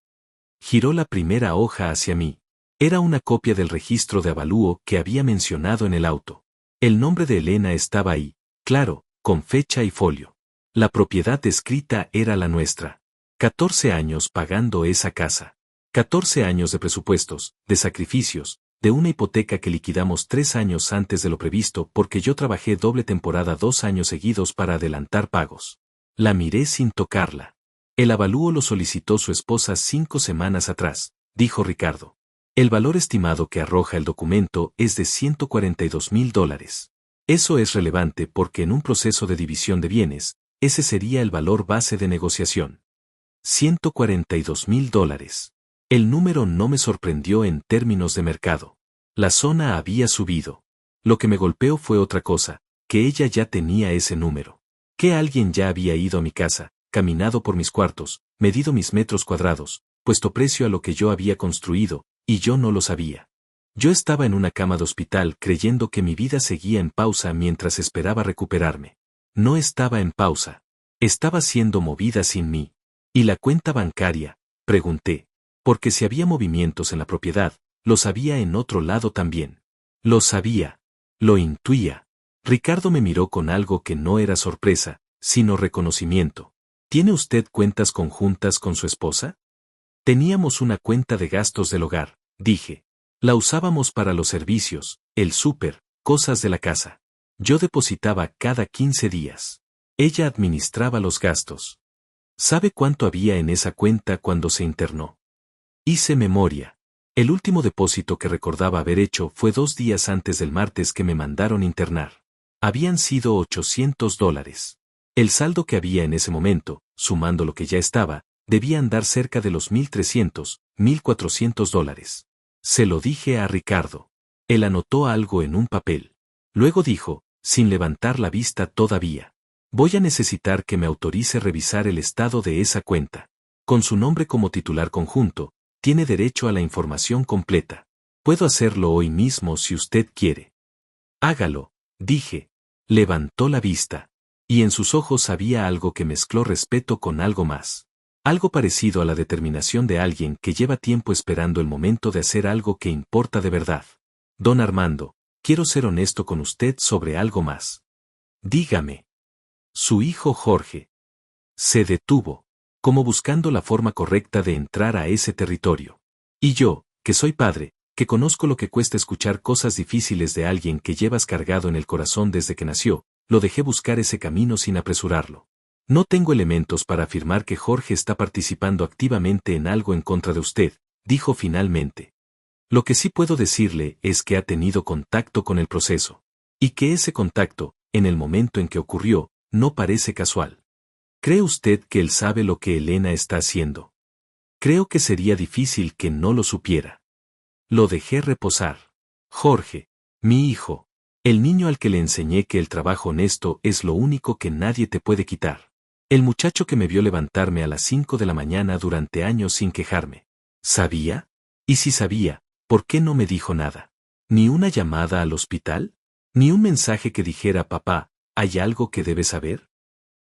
Giró la primera hoja hacia mí. Era una copia del registro de avalúo que había mencionado en el auto. El nombre de Elena estaba ahí, claro, con fecha y folio. La propiedad descrita era la nuestra. 14 años pagando esa casa. 14 años de presupuestos, de sacrificios, de una hipoteca que liquidamos 3 años antes de lo previsto porque yo trabajé doble temporada 2 años seguidos para adelantar pagos. La miré sin tocarla. El avalúo lo solicitó su esposa 5 semanas atrás, dijo Ricardo. El valor estimado que arroja el documento es de $142,000. Eso es relevante porque en un proceso de división de bienes, ese sería el valor base de negociación. $142,000. El número no me sorprendió en términos de mercado. La zona había subido. Lo que me golpeó fue otra cosa, que ella ya tenía ese número. Que alguien ya había ido a mi casa, caminado por mis cuartos, medido mis metros cuadrados, puesto precio a lo que yo había construido, y yo no lo sabía. Yo estaba en una cama de hospital creyendo que mi vida seguía en pausa mientras esperaba recuperarme. No estaba en pausa. Estaba siendo movida sin mí. ¿Y la cuenta bancaria? Pregunté. Porque si había movimientos en la propiedad, los había en otro lado también. Lo sabía. Lo intuía. Ricardo me miró con algo que no era sorpresa, sino reconocimiento. ¿Tiene usted cuentas conjuntas con su esposa? Teníamos una cuenta de gastos del hogar, dije. La usábamos para los servicios, el súper, cosas de la casa. Yo depositaba cada 15 días. Ella administraba los gastos. ¿Sabe cuánto había en esa cuenta cuando se internó? Hice memoria. El último depósito que recordaba haber hecho fue 2 días antes del martes que me mandaron internar. Habían sido $800. El saldo que había en ese momento, sumando lo que ya estaba, debía andar cerca de los $1,300, $1,400. Se lo dije a Ricardo. Él anotó algo en un papel. Luego dijo, sin levantar la vista todavía. Voy a necesitar que me autorice revisar el estado de esa cuenta. Con su nombre como titular conjunto, tiene derecho a la información completa. Puedo hacerlo hoy mismo si usted quiere. Hágalo, dije. Levantó la vista. Y en sus ojos había algo que mezcló respeto con algo más. Algo parecido a la determinación de alguien que lleva tiempo esperando el momento de hacer algo que importa de verdad. Don Armando, quiero ser honesto con usted sobre algo más. Dígame. Su hijo Jorge. Se detuvo, como buscando la forma correcta de entrar a ese territorio. Y yo, que soy padre, que conozco lo que cuesta escuchar cosas difíciles de alguien que llevas cargado en el corazón desde que nació, lo dejé buscar ese camino sin apresurarlo. No tengo elementos para afirmar que Jorge está participando activamente en algo en contra de usted, dijo finalmente. Lo que sí puedo decirle es que ha tenido contacto con el proceso. Y que ese contacto, en el momento en que ocurrió, no parece casual. ¿Cree usted que él sabe lo que Elena está haciendo? Creo que sería difícil que no lo supiera. Lo dejé reposar. Jorge, mi hijo, el niño al que le enseñé que el trabajo honesto es lo único que nadie te puede quitar. El muchacho que me vio levantarme a las 5 de la mañana durante años sin quejarme. ¿Sabía? Y si sabía, ¿por qué no me dijo nada? ¿Ni una llamada al hospital? ¿Ni un mensaje que dijera papá, ¿hay algo que debes saber?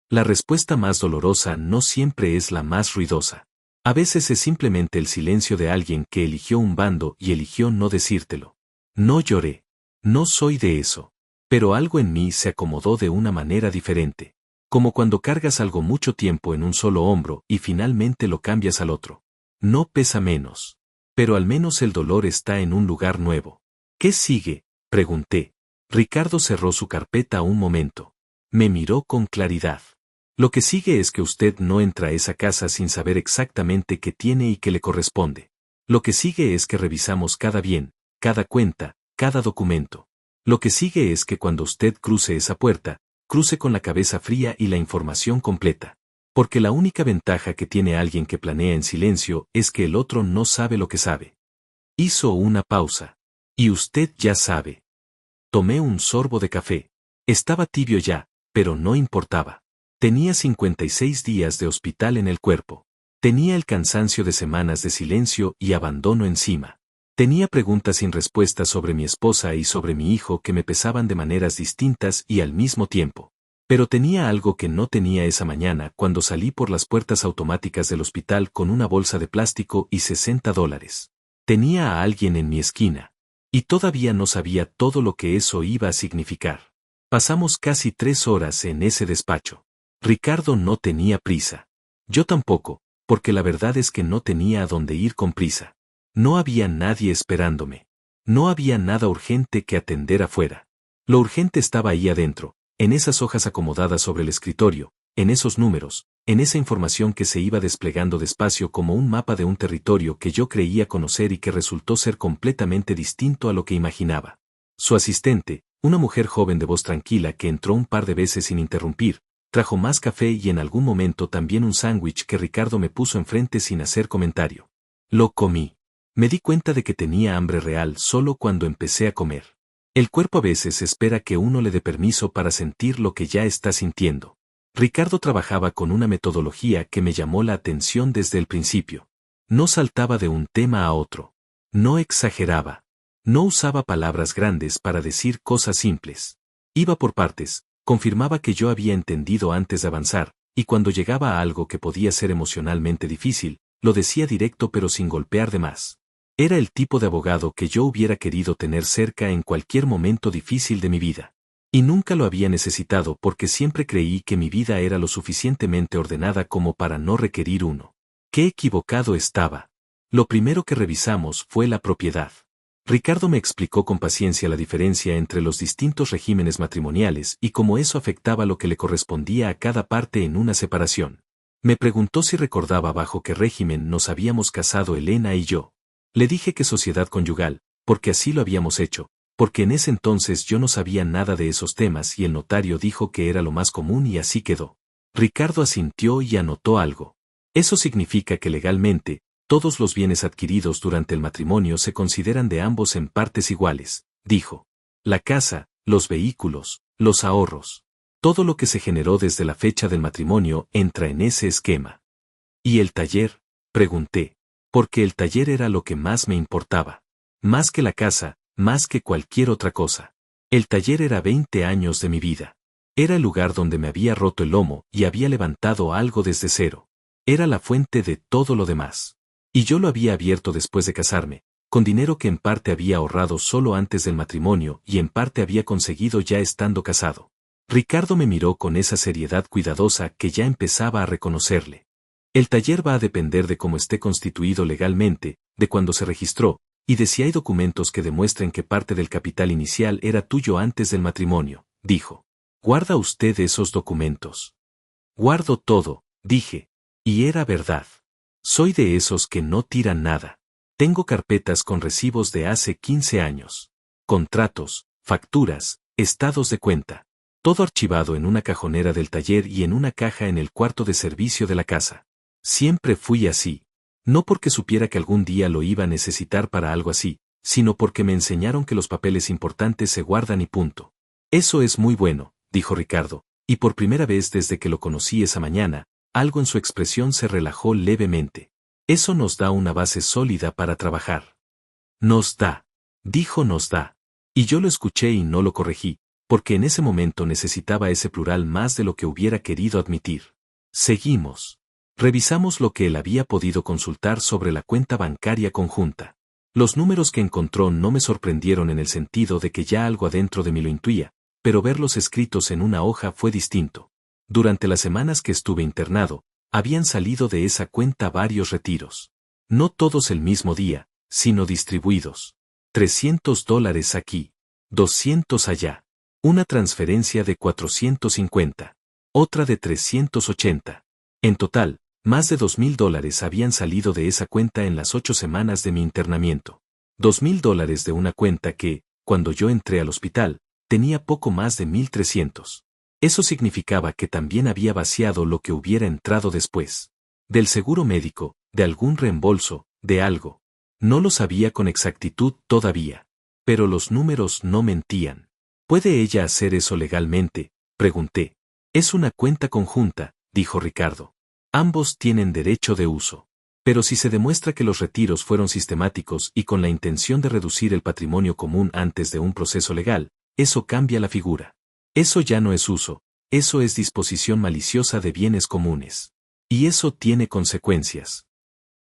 La respuesta más dolorosa no siempre es la más ruidosa. A veces es simplemente el silencio de alguien que eligió un bando y eligió no decírtelo. No lloré. No soy de eso. Pero algo en mí se acomodó de una manera diferente. Como cuando cargas algo mucho tiempo en un solo hombro y finalmente lo cambias al otro. No pesa menos. Pero al menos el dolor está en un lugar nuevo. ¿Qué sigue? Pregunté. Ricardo cerró su carpeta un momento. Me miró con claridad. Lo que sigue es que usted no entra a esa casa sin saber exactamente qué tiene y qué le corresponde. Lo que sigue es que revisamos cada bien, cada cuenta, cada documento. Lo que sigue es que cuando usted cruce esa puerta, cruce con la cabeza fría y la información completa. Porque la única ventaja que tiene alguien que planea en silencio es que el otro no sabe lo que sabe. Hizo una pausa. Y usted ya sabe. Tomé un sorbo de café. Estaba tibio ya, pero no importaba. Tenía 56 días de hospital en el cuerpo. Tenía el cansancio de semanas de silencio y abandono encima. Tenía preguntas sin respuesta sobre mi esposa y sobre mi hijo que me pesaban de maneras distintas y al mismo tiempo. Pero tenía algo que no tenía esa mañana cuando salí por las puertas automáticas del hospital con una bolsa de plástico y $60. Tenía a alguien en mi esquina. Y todavía no sabía todo lo que eso iba a significar. Pasamos casi 3 horas en ese despacho. Ricardo no tenía prisa. Yo tampoco, porque la verdad es que no tenía a dónde ir con prisa. No había nadie esperándome. No había nada urgente que atender afuera. Lo urgente estaba ahí adentro, en esas hojas acomodadas sobre el escritorio, en esos números, en esa información que se iba desplegando despacio como un mapa de un territorio que yo creía conocer y que resultó ser completamente distinto a lo que imaginaba. Su asistente, una mujer joven de voz tranquila que entró un par de veces sin interrumpir, trajo más café y en algún momento también un sándwich que Ricardo me puso enfrente sin hacer comentario. Lo comí. Me di cuenta de que tenía hambre real solo cuando empecé a comer. El cuerpo a veces espera que uno le dé permiso para sentir lo que ya está sintiendo. Ricardo trabajaba con una metodología que me llamó la atención desde el principio. No saltaba de un tema a otro. No exageraba. No usaba palabras grandes para decir cosas simples. Iba por partes, confirmaba que yo había entendido antes de avanzar, y cuando llegaba a algo que podía ser emocionalmente difícil, lo decía directo pero sin golpear de más. Era el tipo de abogado que yo hubiera querido tener cerca en cualquier momento difícil de mi vida. Y nunca lo había necesitado porque siempre creí que mi vida era lo suficientemente ordenada como para no requerir uno. ¡Qué equivocado estaba! Lo primero que revisamos fue la propiedad. Ricardo me explicó con paciencia la diferencia entre los distintos regímenes matrimoniales y cómo eso afectaba lo que le correspondía a cada parte en una separación. Me preguntó si recordaba bajo qué régimen nos habíamos casado Elena y yo. Le dije que sociedad conyugal, porque así lo habíamos hecho, porque en ese entonces yo no sabía nada de esos temas y el notario dijo que era lo más común y así quedó. Ricardo asintió y anotó algo. Eso significa que legalmente, todos los bienes adquiridos durante el matrimonio se consideran de ambos en partes iguales, dijo. La casa, los vehículos, los ahorros. Todo lo que se generó desde la fecha del matrimonio entra en ese esquema. ¿Y el taller? Pregunté. Porque el taller era lo que más me importaba. Más que la casa, más que cualquier otra cosa. El taller era 20 años de mi vida. Era el lugar donde me había roto el lomo y había levantado algo desde cero. Era la fuente de todo lo demás. Y yo lo había abierto después de casarme, con dinero que en parte había ahorrado solo antes del matrimonio y en parte había conseguido ya estando casado. Ricardo me miró con esa seriedad cuidadosa que ya empezaba a reconocerle. El taller va a depender de cómo esté constituido legalmente, de cuándo se registró, y de si hay documentos que demuestren que parte del capital inicial era tuyo antes del matrimonio, dijo. ¿Guarda usted esos documentos? Guardo todo, dije. Y era verdad. Soy de esos que no tiran nada. Tengo carpetas con recibos de hace 15 años. Contratos, facturas, estados de cuenta. Todo archivado en una cajonera del taller y en una caja en el cuarto de servicio de la casa. Siempre fui así. No porque supiera que algún día lo iba a necesitar para algo así, sino porque me enseñaron que los papeles importantes se guardan y punto. Eso es muy bueno, dijo Ricardo, y por primera vez desde que lo conocí esa mañana, algo en su expresión se relajó levemente. Eso nos da una base sólida para trabajar. Nos da. Dijo nos da. Y yo lo escuché y no lo corregí, porque en ese momento necesitaba ese plural más de lo que hubiera querido admitir. Seguimos. Revisamos lo que él había podido consultar sobre la cuenta bancaria conjunta. Los números que encontró no me sorprendieron en el sentido de que ya algo adentro de mí lo intuía, pero verlos escritos en una hoja fue distinto. Durante las semanas que estuve internado, habían salido de esa cuenta varios retiros. No todos el mismo día, sino distribuidos. $300 aquí, 200 allá. Una transferencia de 450. Otra de 380. En total, más de $2,000 habían salido de esa cuenta en las 8 semanas de mi internamiento. $2,000 de una cuenta que, cuando yo entré al hospital, tenía poco más de 1,300. Eso significaba que también había vaciado lo que hubiera entrado después. Del seguro médico, de algún reembolso, de algo. No lo sabía con exactitud todavía. Pero los números no mentían. ¿Puede ella hacer eso legalmente? Pregunté. Es una cuenta conjunta, dijo Ricardo. Ambos tienen derecho de uso. Pero si se demuestra que los retiros fueron sistemáticos y con la intención de reducir el patrimonio común antes de un proceso legal, eso cambia la figura. Eso ya no es uso, eso es disposición maliciosa de bienes comunes. Y eso tiene consecuencias.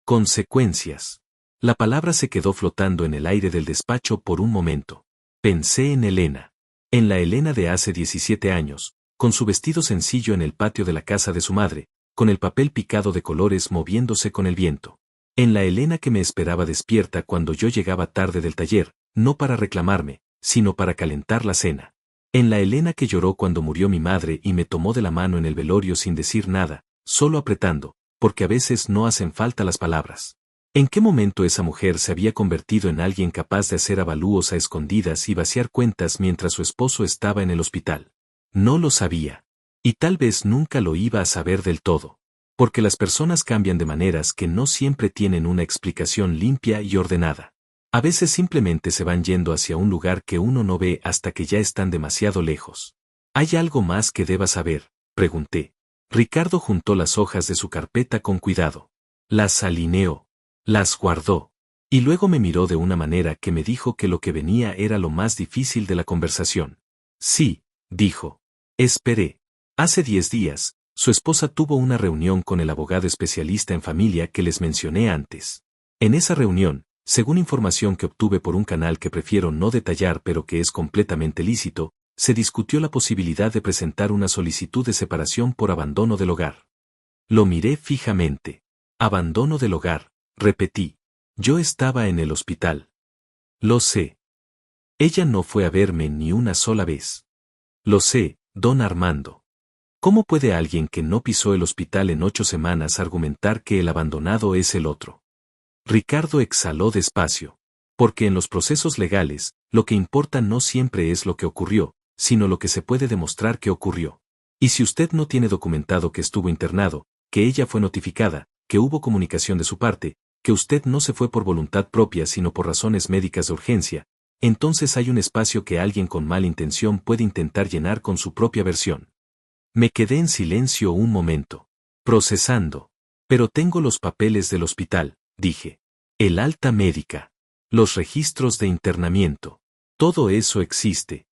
Consecuencias. La palabra se quedó flotando en el aire del despacho por un momento. Pensé en Elena. En la Elena de hace 17 años, con su vestido sencillo en el patio de la casa de su madre, con el papel picado de colores moviéndose con el viento. En la Elena que me esperaba despierta cuando yo llegaba tarde del taller, no para reclamarme, sino para calentar la cena. En la Elena que lloró cuando murió mi madre y me tomó de la mano en el velorio sin decir nada, solo apretando, porque a veces no hacen falta las palabras. ¿En qué momento esa mujer se había convertido en alguien capaz de hacer avalúos a escondidas y vaciar cuentas mientras su esposo estaba en el hospital? No lo sabía. Y tal vez nunca lo iba a saber del todo. Porque las personas cambian de maneras que no siempre tienen una explicación limpia y ordenada. A veces simplemente se van yendo hacia un lugar que uno no ve hasta que ya están demasiado lejos. ¿Hay algo más que deba saber? Pregunté. Ricardo juntó las hojas de su carpeta con cuidado. Las alineó. Las guardó. Y luego me miró de una manera que me dijo que lo que venía era lo más difícil de la conversación. Sí, dijo. Esperé. Hace 10 días, su esposa tuvo una reunión con el abogado especialista en familia que les mencioné antes. En esa reunión, según información que obtuve por un canal que prefiero no detallar pero que es completamente lícito, se discutió la posibilidad de presentar una solicitud de separación por abandono del hogar. Lo miré fijamente. Abandono del hogar, repetí. Yo estaba en el hospital. Lo sé. Ella no fue a verme ni una sola vez. Lo sé, don Armando. ¿Cómo puede alguien que no pisó el hospital en 8 semanas argumentar que el abandonado es el otro? Ricardo exhaló despacio. Porque en los procesos legales, lo que importa no siempre es lo que ocurrió, sino lo que se puede demostrar que ocurrió. Y si usted no tiene documentado que estuvo internado, que ella fue notificada, que hubo comunicación de su parte, que usted no se fue por voluntad propia sino por razones médicas de urgencia, entonces hay un espacio que alguien con mala intención puede intentar llenar con su propia versión. Me quedé en silencio un momento, procesando. Pero tengo los papeles del hospital, dije. El alta médica. Los registros de internamiento. Todo eso existe.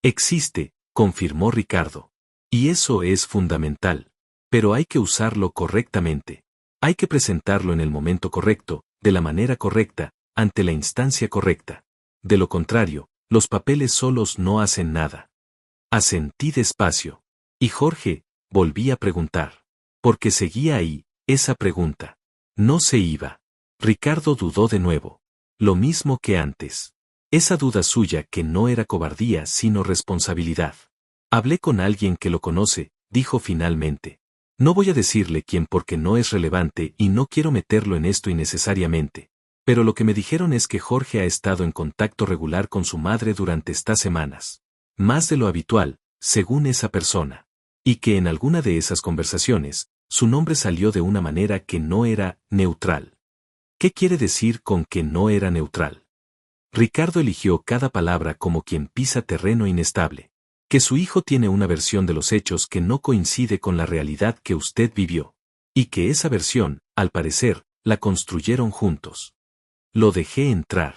Existe, confirmó Ricardo. Y eso es fundamental. Pero hay que usarlo correctamente. Hay que presentarlo en el momento correcto, de la manera correcta, ante la instancia correcta. De lo contrario, los papeles solos no hacen nada. Asentí despacio. Y Jorge, volví a preguntar. Porque seguía ahí, esa pregunta. No se iba. Ricardo dudó de nuevo. Lo mismo que antes. Esa duda suya que no era cobardía sino responsabilidad. Hablé con alguien que lo conoce, dijo finalmente. No voy a decirle quién porque no es relevante y no quiero meterlo en esto innecesariamente. Pero lo que me dijeron es que Jorge ha estado en contacto regular con su madre durante estas semanas. Más de lo habitual, según esa persona. Y que en alguna de esas conversaciones, su nombre salió de una manera que no era neutral. ¿Qué quiere decir con que no era neutral? Ricardo eligió cada palabra como quien pisa terreno inestable. Que su hijo tiene una versión de los hechos que no coincide con la realidad que usted vivió. Y que esa versión, al parecer, la construyeron juntos. Lo dejé entrar.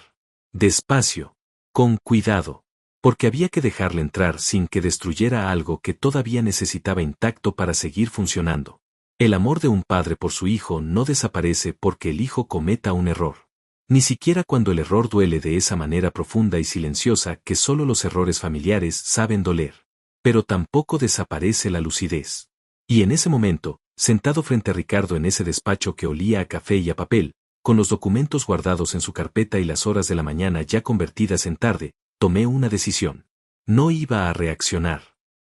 Despacio. Con cuidado. Porque había que dejarle entrar sin que destruyera algo que todavía necesitaba intacto para seguir funcionando. El amor de un padre por su hijo no desaparece porque el hijo cometa un error. Ni siquiera cuando el error duele de esa manera profunda y silenciosa que solo los errores familiares saben doler. Pero tampoco desaparece la lucidez. Y en ese momento, sentado frente a Ricardo en ese despacho que olía a café y a papel, con los documentos guardados en su carpeta y las horas de la mañana ya convertidas en tarde, tomé una decisión. No iba a reaccionar.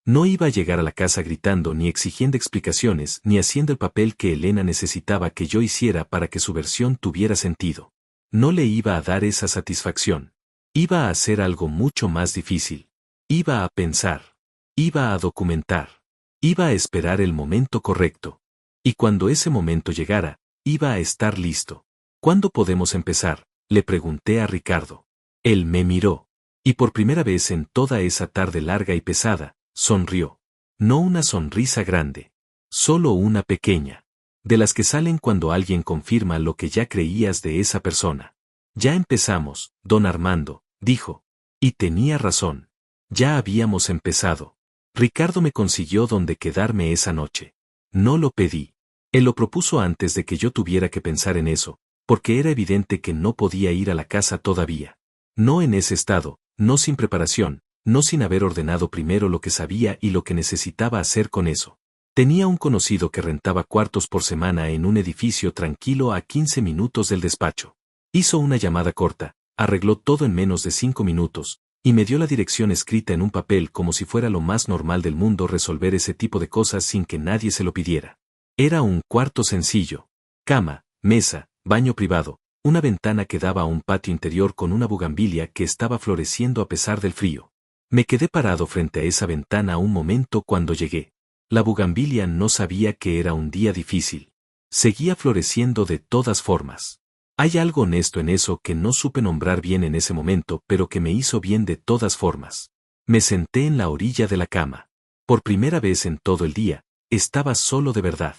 No iba a llegar a la casa gritando ni exigiendo explicaciones ni haciendo el papel que Elena necesitaba que yo hiciera para que su versión tuviera sentido. No le iba a dar esa satisfacción. Iba a hacer algo mucho más difícil. Iba a pensar. Iba a documentar. Iba a esperar el momento correcto. Y cuando ese momento llegara, iba a estar listo. ¿Cuándo podemos empezar?, le pregunté a Ricardo. Él me miró. Y por primera vez en toda esa tarde larga y pesada, sonrió. No una sonrisa grande. Solo una pequeña. De las que salen cuando alguien confirma lo que ya creías de esa persona. Ya empezamos, don Armando, dijo. Y tenía razón. Ya habíamos empezado. Ricardo me consiguió donde quedarme esa noche. No lo pedí. Él lo propuso antes de que yo tuviera que pensar en eso, porque era evidente que no podía ir a la casa todavía. No en ese estado, no sin preparación, no sin haber ordenado primero lo que sabía y lo que necesitaba hacer con eso. Tenía un conocido que rentaba cuartos por semana en un edificio tranquilo a 15 minutos del despacho. Hizo una llamada corta, arregló todo en menos de 5 minutos, y me dio la dirección escrita en un papel como si fuera lo más normal del mundo resolver ese tipo de cosas sin que nadie se lo pidiera. Era un cuarto sencillo. Cama, mesa, baño privado, una ventana que daba a un patio interior con una bugambilia que estaba floreciendo a pesar del frío. Me quedé parado frente a esa ventana un momento cuando llegué. La bugambilia no sabía que era un día difícil. Seguía floreciendo de todas formas. Hay algo honesto en eso que no supe nombrar bien en ese momento, pero que me hizo bien de todas formas. Me senté en la orilla de la cama. Por primera vez en todo el día, estaba solo de verdad.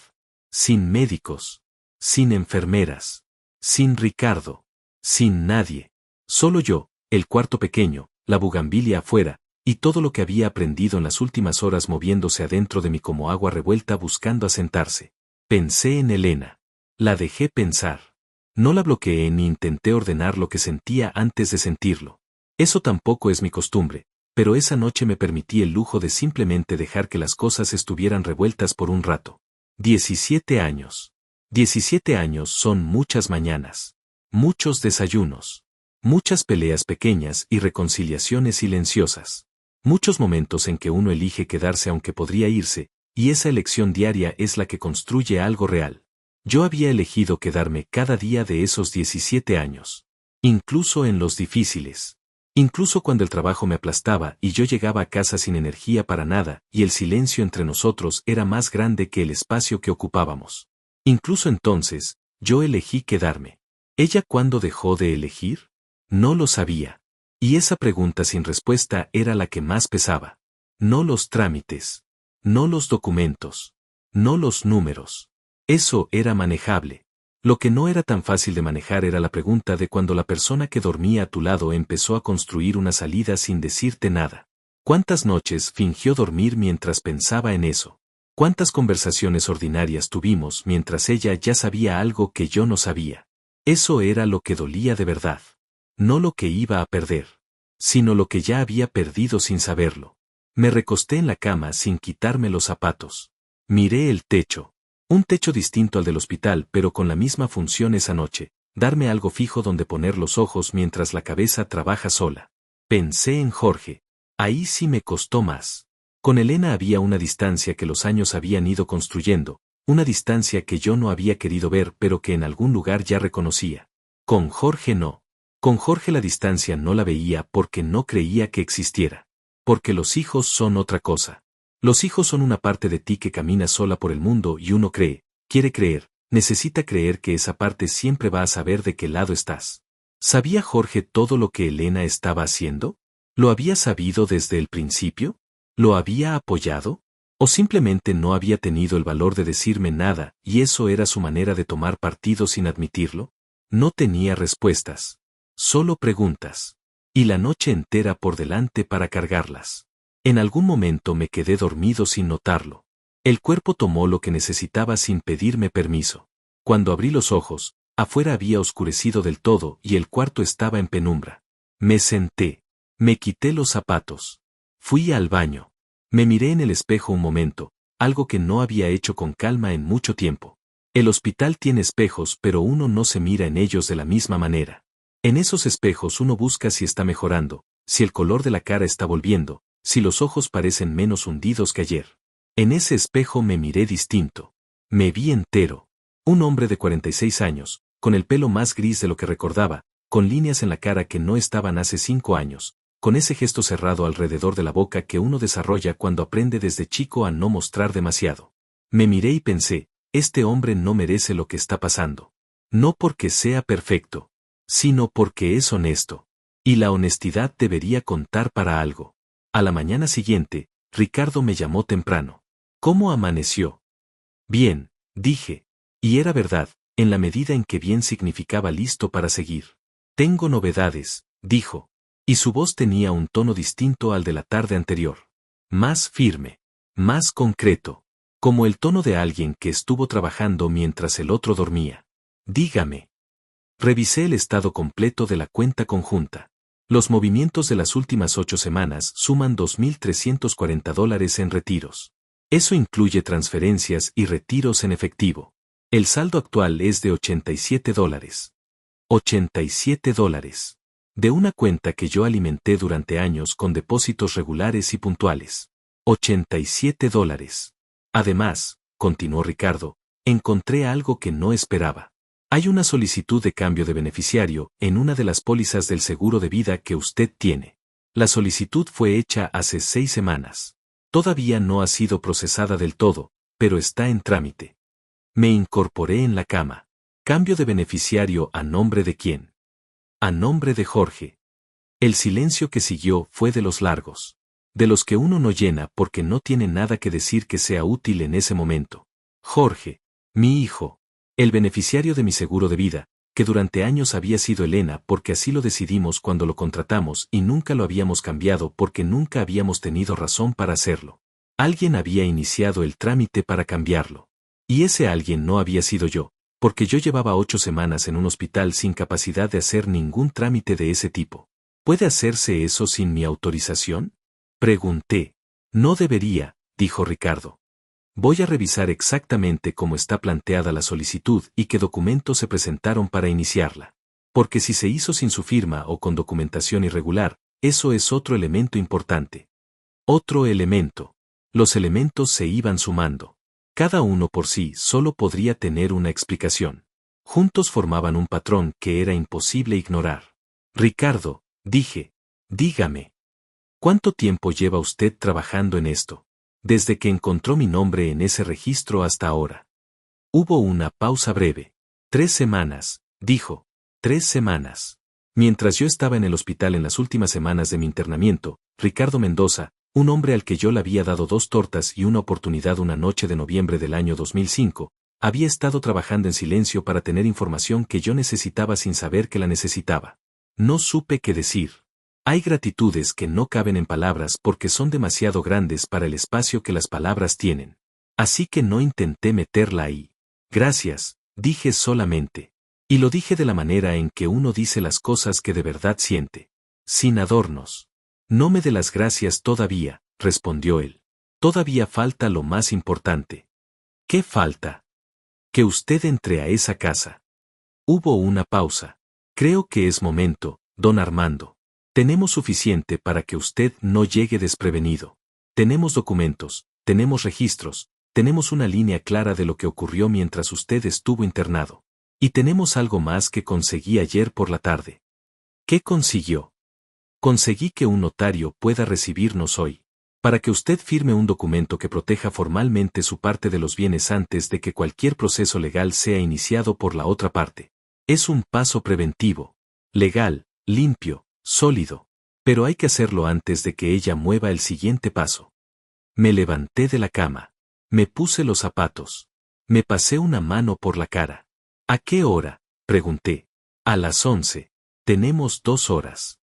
Sin médicos. Sin enfermeras. Sin Ricardo. Sin nadie. Solo yo, el cuarto pequeño, la bugambilia afuera, y todo lo que había aprendido en las últimas horas moviéndose adentro de mí como agua revuelta buscando asentarse. Pensé en Elena. La dejé pensar. No la bloqueé ni intenté ordenar lo que sentía antes de sentirlo. Eso tampoco es mi costumbre, pero esa noche me permití el lujo de simplemente dejar que las cosas estuvieran revueltas por un rato. 17 años. 17 años son muchas mañanas. Muchos desayunos. Muchas peleas pequeñas y reconciliaciones silenciosas. Muchos momentos en que uno elige quedarse aunque podría irse, y esa elección diaria es la que construye algo real. Yo había elegido quedarme cada día de esos 17 años. Incluso en los difíciles. Incluso cuando el trabajo me aplastaba y yo llegaba a casa sin energía para nada y el silencio entre nosotros era más grande que el espacio que ocupábamos. Incluso entonces, yo elegí quedarme. ¿Ella cuándo dejó de elegir? No lo sabía. Y esa pregunta sin respuesta era la que más pesaba. No los trámites. No los documentos. No los números. Eso era manejable. Lo que no era tan fácil de manejar era la pregunta de cuando la persona que dormía a tu lado empezó a construir una salida sin decirte nada. ¿Cuántas noches fingió dormir mientras pensaba en eso? ¿Cuántas conversaciones ordinarias tuvimos mientras ella ya sabía algo que yo no sabía? Eso era lo que dolía de verdad. No lo que iba a perder, sino lo que ya había perdido sin saberlo. Me recosté en la cama sin quitarme los zapatos. Miré el techo. Un techo distinto al del hospital pero con la misma función esa noche, darme algo fijo donde poner los ojos mientras la cabeza trabaja sola. Pensé en Jorge. Ahí sí me costó más. Con Elena había una distancia que los años habían ido construyendo, una distancia que yo no había querido ver pero que en algún lugar ya reconocía. Con Jorge no. Con Jorge la distancia no la veía porque no creía que existiera. Porque los hijos son otra cosa. Los hijos son una parte de ti que camina sola por el mundo y uno cree, quiere creer, necesita creer que esa parte siempre va a saber de qué lado estás. ¿Sabía Jorge todo lo que Elena estaba haciendo? ¿Lo había sabido desde el principio? ¿Lo había apoyado? ¿O simplemente no había tenido el valor de decirme nada y eso era su manera de tomar partido sin admitirlo? No tenía respuestas. Solo preguntas. Y la noche entera por delante para cargarlas. En algún momento me quedé dormido sin notarlo. El cuerpo tomó lo que necesitaba sin pedirme permiso. Cuando abrí los ojos, afuera había oscurecido del todo y el cuarto estaba en penumbra. Me senté. Me quité los zapatos. Fui al baño. Me miré en el espejo un momento, algo que no había hecho con calma en mucho tiempo. El hospital tiene espejos pero uno no se mira en ellos de la misma manera. En esos espejos uno busca si está mejorando, si el color de la cara está volviendo, si los ojos parecen menos hundidos que ayer. En ese espejo me miré distinto. Me vi entero. Un hombre de 46 años, con el pelo más gris de lo que recordaba, con líneas en la cara que no estaban hace 5 años, con ese gesto cerrado alrededor de la boca que uno desarrolla cuando aprende desde chico a no mostrar demasiado. Me miré y pensé, este hombre no merece lo que está pasando. No porque sea perfecto, sino porque es honesto. Y la honestidad debería contar para algo. A la mañana siguiente, Ricardo me llamó temprano. ¿Cómo amaneció? Bien, dije. Y era verdad, en la medida en que bien significaba listo para seguir. Tengo novedades, dijo. Y su voz tenía un tono distinto al de la tarde anterior. Más firme. Más concreto. Como el tono de alguien que estuvo trabajando mientras el otro dormía. Dígame. Revisé el estado completo de la cuenta conjunta. Los movimientos de las últimas 8 semanas suman $2,340 en retiros. Eso incluye transferencias y retiros en efectivo. El saldo actual es de $87. $87. De una cuenta que yo alimenté durante años con depósitos regulares y puntuales. $87. Además, continuó Ricardo, encontré algo que no esperaba. Hay una solicitud de cambio de beneficiario en una de las pólizas del seguro de vida que usted tiene. La solicitud fue hecha hace 6 semanas. Todavía no ha sido procesada del todo, pero está en trámite. Me incorporé en la cama. ¿Cambio de beneficiario a nombre de quién? A nombre de Jorge. El silencio que siguió fue de los largos. de los que uno no llena porque no tiene nada que decir que sea útil en ese momento. Jorge, mi hijo, el beneficiario de mi seguro de vida, que durante años había sido Elena porque así lo decidimos cuando lo contratamos y nunca lo habíamos cambiado porque nunca habíamos tenido razón para hacerlo. Alguien había iniciado el trámite para cambiarlo. Y ese alguien no había sido yo, porque yo llevaba 8 semanas en un hospital sin capacidad de hacer ningún trámite de ese tipo. ¿Puede hacerse eso sin mi autorización? Pregunté. No debería, dijo Ricardo. Voy a revisar exactamente cómo está planteada la solicitud y qué documentos se presentaron para iniciarla. Porque si se hizo sin su firma o con documentación irregular, eso es otro elemento importante. Otro elemento. Los elementos se iban sumando. Cada uno por sí solo podría tener una explicación. Juntos formaban un patrón que era imposible ignorar. Ricardo, dije, dígame. ¿Cuánto tiempo lleva usted trabajando en esto? Desde que encontró mi nombre en ese registro hasta ahora. Hubo una pausa breve. 3 semanas, dijo. 3 semanas. Mientras yo estaba en el hospital en las últimas semanas de mi internamiento, Ricardo Mendoza, un hombre al que yo le había dado 2 tortas y una oportunidad una noche de noviembre del año 2005, había estado trabajando en silencio para tener información que yo necesitaba sin saber que la necesitaba. No supe qué decir. Hay gratitudes que no caben en palabras porque son demasiado grandes para el espacio que las palabras tienen. Así que no intenté meterla ahí. Gracias, dije solamente. Y lo dije de la manera en que uno dice las cosas que de verdad siente. Sin adornos. No me dé las gracias todavía, respondió él. Todavía falta lo más importante. ¿Qué falta? Que usted entre a esa casa. Hubo una pausa. Creo que es momento, don Armando. Tenemos suficiente para que usted no llegue desprevenido. Tenemos documentos, tenemos registros, tenemos una línea clara de lo que ocurrió mientras usted estuvo internado. Y tenemos algo más que conseguí ayer por la tarde. ¿Qué consiguió? Conseguí que un notario pueda recibirnos hoy, para que usted firme un documento que proteja formalmente su parte de los bienes antes de que cualquier proceso legal sea iniciado por la otra parte. Es un paso preventivo, legal, limpio, sólido, pero hay que hacerlo antes de que ella mueva el siguiente paso. Me levanté de la cama. Me puse los zapatos. Me pasé una mano por la cara. ¿A qué hora? Pregunté. A las 11. Tenemos 2 horas.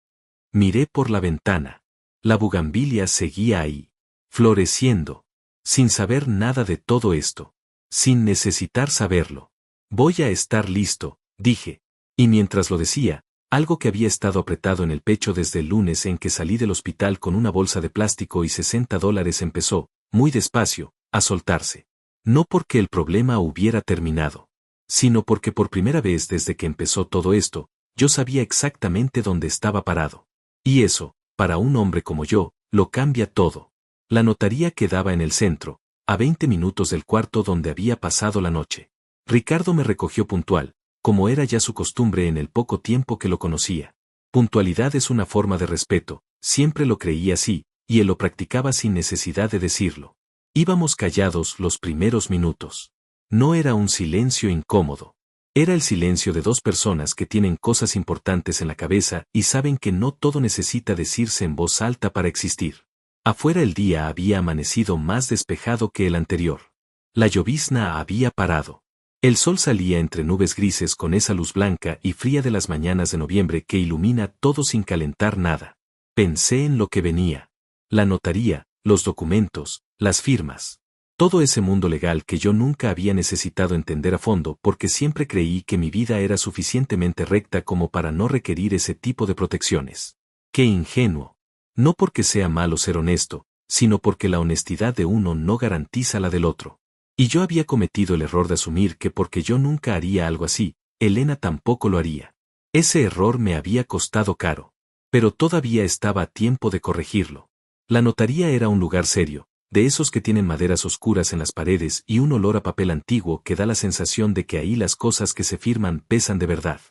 Miré por la ventana. La bugambilia seguía ahí, floreciendo, sin saber nada de todo esto, sin necesitar saberlo. Voy a estar listo, dije, y mientras lo decía, algo que había estado apretado en el pecho desde el lunes en que salí del hospital con una bolsa de plástico y $60 empezó, muy despacio, a soltarse. No porque el problema hubiera terminado, sino porque por primera vez desde que empezó todo esto, yo sabía exactamente dónde estaba parado. Y eso, para un hombre como yo, lo cambia todo. La notaría quedaba en el centro, a 20 minutos del cuarto donde había pasado la noche. Ricardo me recogió puntual, como era ya su costumbre en el poco tiempo que lo conocía. Puntualidad es una forma de respeto, siempre lo creía así, y él lo practicaba sin necesidad de decirlo. Íbamos callados los primeros minutos. No era un silencio incómodo. Era el silencio de 2 personas que tienen cosas importantes en la cabeza y saben que no todo necesita decirse en voz alta para existir. Afuera el día había amanecido más despejado que el anterior. La llovizna había parado. El sol salía entre nubes grises con esa luz blanca y fría de las mañanas de noviembre que ilumina todo sin calentar nada. Pensé en lo que venía. La notaría, los documentos, las firmas. Todo ese mundo legal que yo nunca había necesitado entender a fondo porque siempre creí que mi vida era suficientemente recta como para no requerir ese tipo de protecciones. ¡Qué ingenuo! No porque sea malo ser honesto, sino porque la honestidad de uno no garantiza la del otro. Y yo había cometido el error de asumir que porque yo nunca haría algo así, Elena tampoco lo haría. Ese error me había costado caro. Pero todavía estaba a tiempo de corregirlo. La notaría era un lugar serio, de esos que tienen maderas oscuras en las paredes y un olor a papel antiguo que da la sensación de que ahí las cosas que se firman pesan de verdad.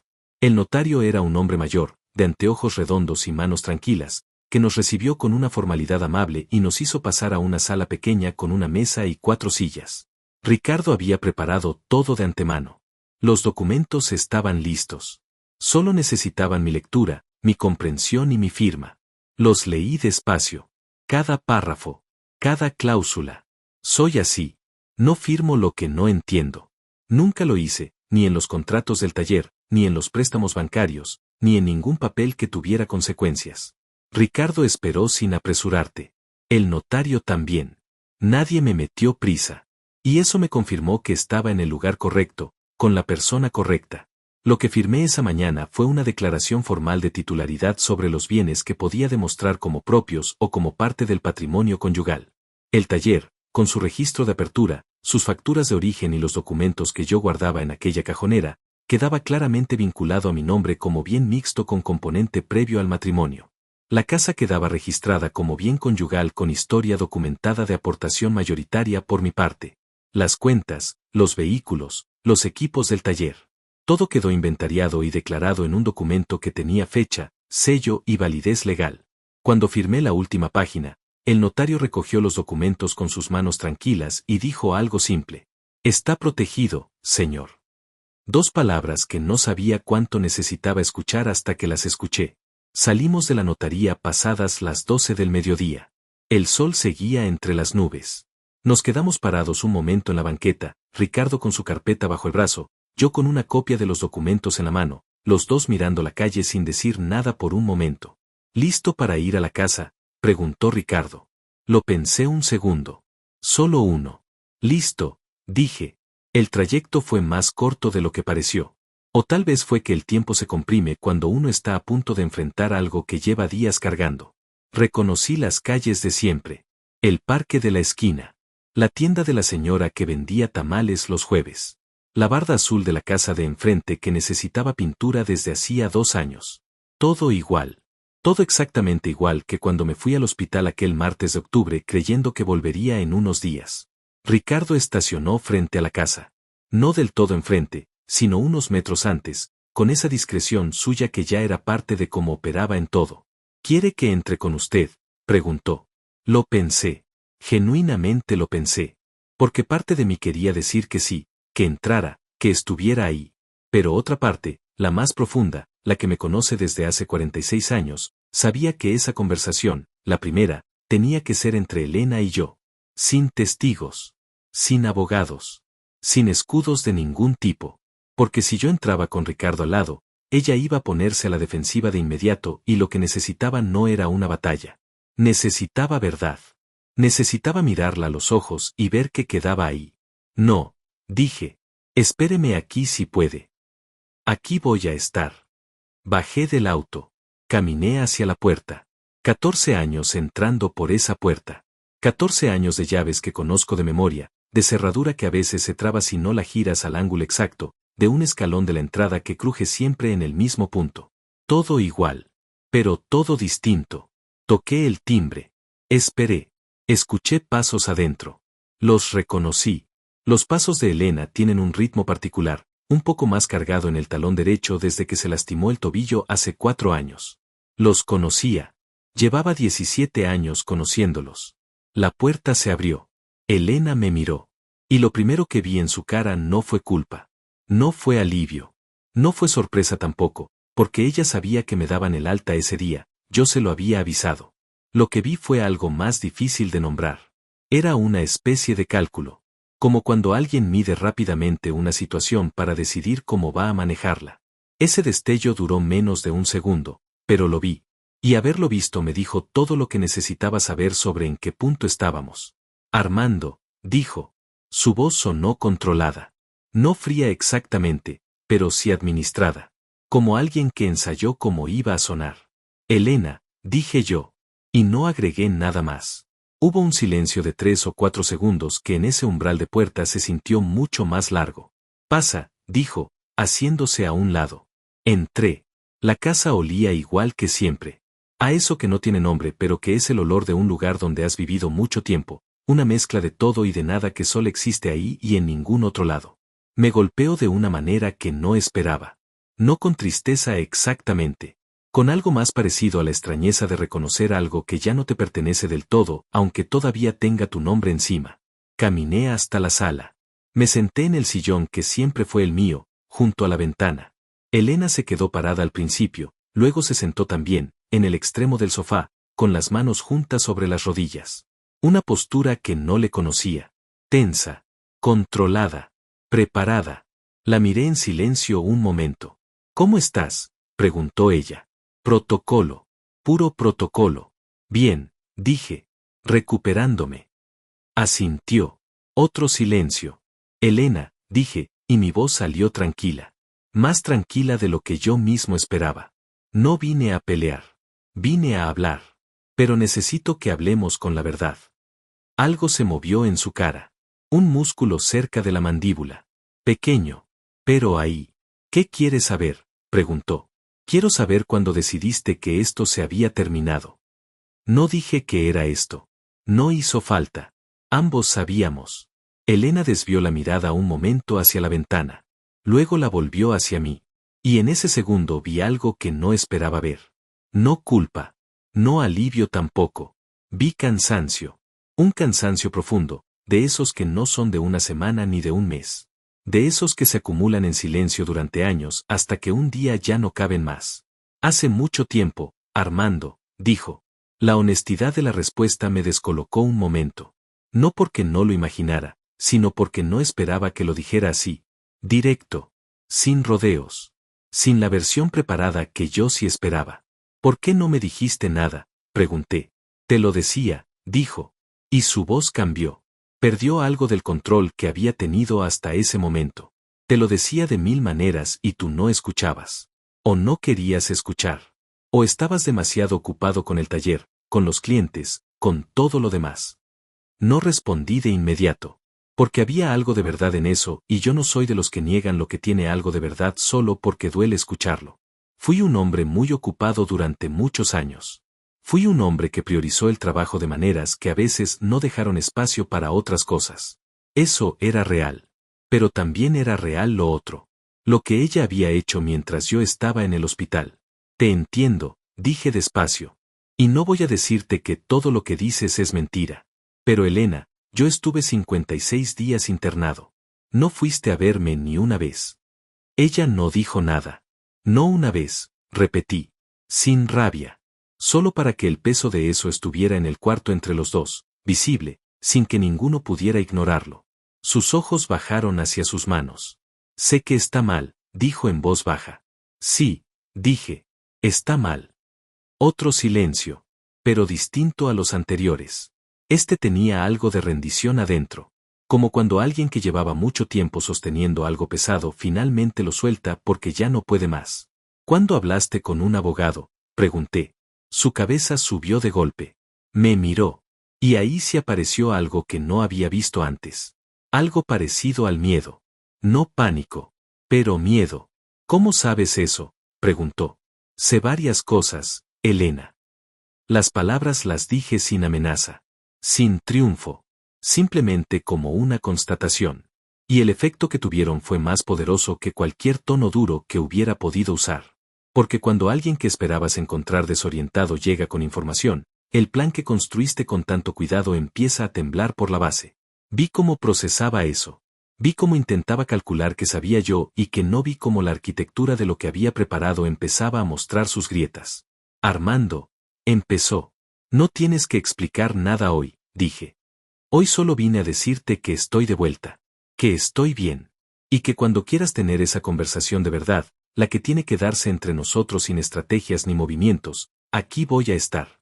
El notario era un hombre mayor, de anteojos redondos y manos tranquilas, que nos recibió con una formalidad amable y nos hizo pasar a una sala pequeña con una mesa y 4 sillas. Ricardo había preparado todo de antemano. Los documentos estaban listos. Solo necesitaban mi lectura, mi comprensión y mi firma. Los leí despacio. Cada párrafo, cada cláusula. Soy así. No firmo lo que no entiendo. Nunca lo hice, ni en los contratos del taller, ni en los préstamos bancarios, ni en ningún papel que tuviera consecuencias. Ricardo esperó sin apresurarte. El notario también. Nadie me metió prisa. Y eso me confirmó que estaba en el lugar correcto, con la persona correcta. Lo que firmé esa mañana fue una declaración formal de titularidad sobre los bienes que podía demostrar como propios o como parte del patrimonio conyugal. El taller, con su registro de apertura, sus facturas de origen y los documentos que yo guardaba en aquella cajonera, quedaba claramente vinculado a mi nombre como bien mixto con componente previo al matrimonio. La casa quedaba registrada como bien conyugal con historia documentada de aportación mayoritaria por mi parte. Las cuentas, los vehículos, los equipos del taller. Todo quedó inventariado y declarado en un documento que tenía fecha, sello y validez legal. Cuando firmé la última página, el notario recogió los documentos con sus manos tranquilas y dijo algo simple. Está protegido, señor. 2 palabras que no sabía cuánto necesitaba escuchar hasta que las escuché. Salimos de la notaría pasadas las 12 del mediodía. El sol seguía entre las nubes. Nos quedamos parados un momento en la banqueta, Ricardo con su carpeta bajo el brazo, yo con una copia de los documentos en la mano, los dos mirando la calle sin decir nada por un momento. ¿Listo para ir a la casa?, preguntó Ricardo. Lo pensé un segundo. Solo uno. Listo, dije. El trayecto fue más corto de lo que pareció. O tal vez fue que el tiempo se comprime cuando uno está a punto de enfrentar algo que lleva días cargando. Reconocí las calles de siempre. El parque de la esquina. La tienda de la señora que vendía tamales los jueves. La barda azul de la casa de enfrente que necesitaba pintura desde hacía 2 años. Todo igual. Todo exactamente igual que cuando me fui al hospital aquel martes de octubre creyendo que volvería en unos días. Ricardo estacionó frente a la casa. No del todo enfrente, sino unos metros antes, con esa discreción suya que ya era parte de cómo operaba en todo. ¿Quiere que entre con usted?, preguntó. Lo pensé. Genuinamente lo pensé. Porque parte de mí quería decir que sí, que entrara, que estuviera ahí. Pero otra parte, la más profunda, la que me conoce desde hace 46 años, sabía que esa conversación, la primera, tenía que ser entre Elena y yo. Sin testigos. Sin abogados. Sin escudos de ningún tipo. Porque si yo entraba con Ricardo al lado, ella iba a ponerse a la defensiva de inmediato y lo que necesitaba no era una batalla. Necesitaba verdad. Necesitaba mirarla a los ojos y ver que quedaba ahí. No, dije. Espéreme aquí si puede. Aquí voy a estar. Bajé del auto. Caminé hacia la puerta. 14 años entrando por esa puerta. 14 años de llaves que conozco de memoria, de cerradura que a veces se traba si no la giras al ángulo exacto, de un escalón de la entrada que cruje siempre en el mismo punto. Todo igual. Pero todo distinto. Toqué el timbre. Esperé. Escuché pasos adentro. Los reconocí. Los pasos de Elena tienen un ritmo particular, un poco más cargado en el talón derecho desde que se lastimó el tobillo hace 4 años. Los conocía. Llevaba 17 años conociéndolos. La puerta se abrió. Elena me miró. Y lo primero que vi en su cara no fue culpa. No fue alivio. No fue sorpresa tampoco, porque ella sabía que me daban el alta ese día, yo se lo había avisado. Lo que vi fue algo más difícil de nombrar. Era una especie de cálculo. Como cuando alguien mide rápidamente una situación para decidir cómo va a manejarla. Ese destello duró menos de un segundo, pero lo vi. Y haberlo visto me dijo todo lo que necesitaba saber sobre en qué punto estábamos. Armando, dijo. Su voz sonó controlada. No fría exactamente, pero sí administrada. Como alguien que ensayó cómo iba a sonar. Elena, dije yo. Y no agregué nada más. Hubo un silencio de 3 o 4 segundos que en ese umbral de puerta se sintió mucho más largo. Pasa, dijo, haciéndose a un lado. Entré. La casa olía igual que siempre. A eso que no tiene nombre pero que es el olor de un lugar donde has vivido mucho tiempo, una mezcla de todo y de nada que solo existe ahí y en ningún otro lado. Me golpeó de una manera que no esperaba. No con tristeza exactamente. Con algo más parecido a la extrañeza de reconocer algo que ya no te pertenece del todo, aunque todavía tenga tu nombre encima. Caminé hasta la sala. Me senté en el sillón que siempre fue el mío, junto a la ventana. Elena se quedó parada al principio, luego se sentó también, en el extremo del sofá, con las manos juntas sobre las rodillas. Una postura que no le conocía. Tensa, controlada, preparada. La miré en silencio un momento. ¿Cómo estás?, preguntó ella. Protocolo. Puro protocolo. Bien, dije, recuperándome. Asintió. Otro silencio. Elena, dije, y mi voz salió tranquila. Más tranquila de lo que yo mismo esperaba. No vine a pelear. Vine a hablar. Pero necesito que hablemos con la verdad. Algo se movió en su cara. Un músculo cerca de la mandíbula. Pequeño. Pero ahí. ¿Qué quieres saber?, preguntó. Quiero saber cuándo decidiste que esto se había terminado. No dije que era esto. No hizo falta. Ambos sabíamos. Elena desvió la mirada un momento hacia la ventana. Luego la volvió hacia mí. Y en ese segundo vi algo que no esperaba ver. No culpa. No alivio tampoco. Vi cansancio. Un cansancio profundo, de esos que no son de una semana ni de un mes. De esos que se acumulan en silencio durante años hasta que un día ya no caben más. Hace mucho tiempo, Armando, dijo. La honestidad de la respuesta me descolocó un momento. No porque no lo imaginara, sino porque no esperaba que lo dijera así. Directo. Sin rodeos. Sin la versión preparada que yo sí esperaba. ¿Por qué no me dijiste nada?, pregunté. Te lo decía, dijo. Y su voz cambió. Perdió algo del control que había tenido hasta ese momento. Te lo decía de mil maneras y tú no escuchabas. O no querías escuchar. O estabas demasiado ocupado con el taller, con los clientes, con todo lo demás. No respondí de inmediato. Porque había algo de verdad en eso y yo no soy de los que niegan lo que tiene algo de verdad solo porque duele escucharlo. Fui un hombre muy ocupado durante muchos años. Fui un hombre que priorizó el trabajo de maneras que a veces no dejaron espacio para otras cosas. Eso era real. Pero también era real lo otro. Lo que ella había hecho mientras yo estaba en el hospital. Te entiendo, dije despacio. Y no voy a decirte que todo lo que dices es mentira. Pero Elena, yo estuve 56 días internado. No fuiste a verme ni una vez. Ella no dijo nada. No una vez, repetí. Sin rabia. Solo para que el peso de eso estuviera en el cuarto entre los dos, visible, sin que ninguno pudiera ignorarlo. Sus ojos bajaron hacia sus manos. Sé que está mal, dijo en voz baja. Sí, dije. Está mal. Otro silencio. Pero distinto a los anteriores. Este tenía algo de rendición adentro. Como cuando alguien que llevaba mucho tiempo sosteniendo algo pesado finalmente lo suelta porque ya no puede más. ¿Cuándo hablaste con un abogado?, pregunté. Su cabeza subió de golpe. Me miró. Y ahí se apareció algo que no había visto antes. Algo parecido al miedo. No pánico. Pero miedo. ¿Cómo sabes eso?, preguntó. Sé varias cosas, Elena. Las palabras las dije sin amenaza. Sin triunfo. Simplemente como una constatación. Y el efecto que tuvieron fue más poderoso que cualquier tono duro que hubiera podido usar. Porque cuando alguien que esperabas encontrar desorientado llega con información, el plan que construiste con tanto cuidado empieza a temblar por la base. Vi cómo procesaba eso. Vi cómo intentaba calcular qué sabía yo y que no vi cómo la arquitectura de lo que había preparado empezaba a mostrar sus grietas. Armando, empezó. No tienes que explicar nada hoy, dije. Hoy solo vine a decirte que estoy de vuelta. Que estoy bien. Y que cuando quieras tener esa conversación de verdad, la que tiene que darse entre nosotros sin estrategias ni movimientos, aquí voy a estar.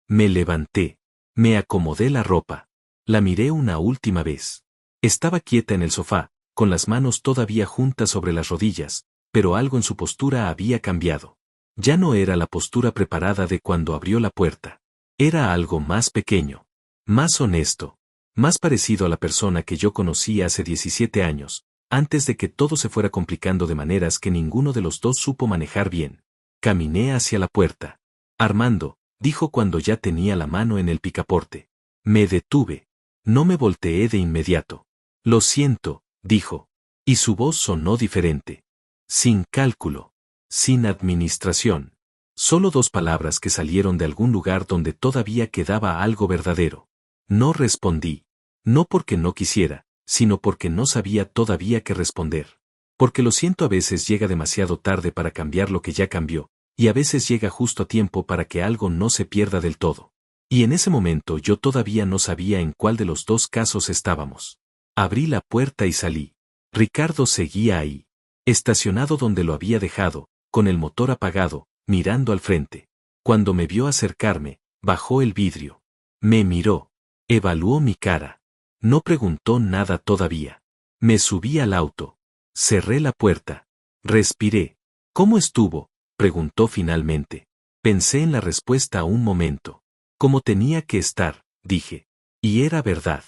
Me levanté. Me acomodé la ropa. La miré una última vez. Estaba quieta en el sofá, con las manos todavía juntas sobre las rodillas, pero algo en su postura había cambiado. Ya no era la postura preparada de cuando abrió la puerta. Era algo más pequeño. Más honesto. Más parecido a la persona que yo conocí hace 17 años, antes de que todo se fuera complicando de maneras que ninguno de los dos supo manejar bien. Caminé hacia la puerta. Armando, dijo cuando ya tenía la mano en el picaporte. Me detuve. No me volteé de inmediato. Lo siento, dijo. Y su voz sonó diferente. Sin cálculo. Sin administración. Solo dos palabras que salieron de algún lugar donde todavía quedaba algo verdadero. No respondí. No porque no quisiera, sino porque no sabía todavía qué responder. Porque lo siento a veces llega demasiado tarde para cambiar lo que ya cambió, y a veces llega justo a tiempo para que algo no se pierda del todo. Y en ese momento yo todavía no sabía en cuál de los dos casos estábamos. Abrí la puerta y salí. Ricardo seguía ahí, estacionado donde lo había dejado, con el motor apagado, mirando al frente. Cuando me vio acercarme, bajó el vidrio. Me miró. Evaluó mi cara. No preguntó nada todavía. Me subí al auto. Cerré la puerta. Respiré. ¿Cómo estuvo?, preguntó finalmente. Pensé en la respuesta un momento. Como tenía que estar, dije. Y era verdad.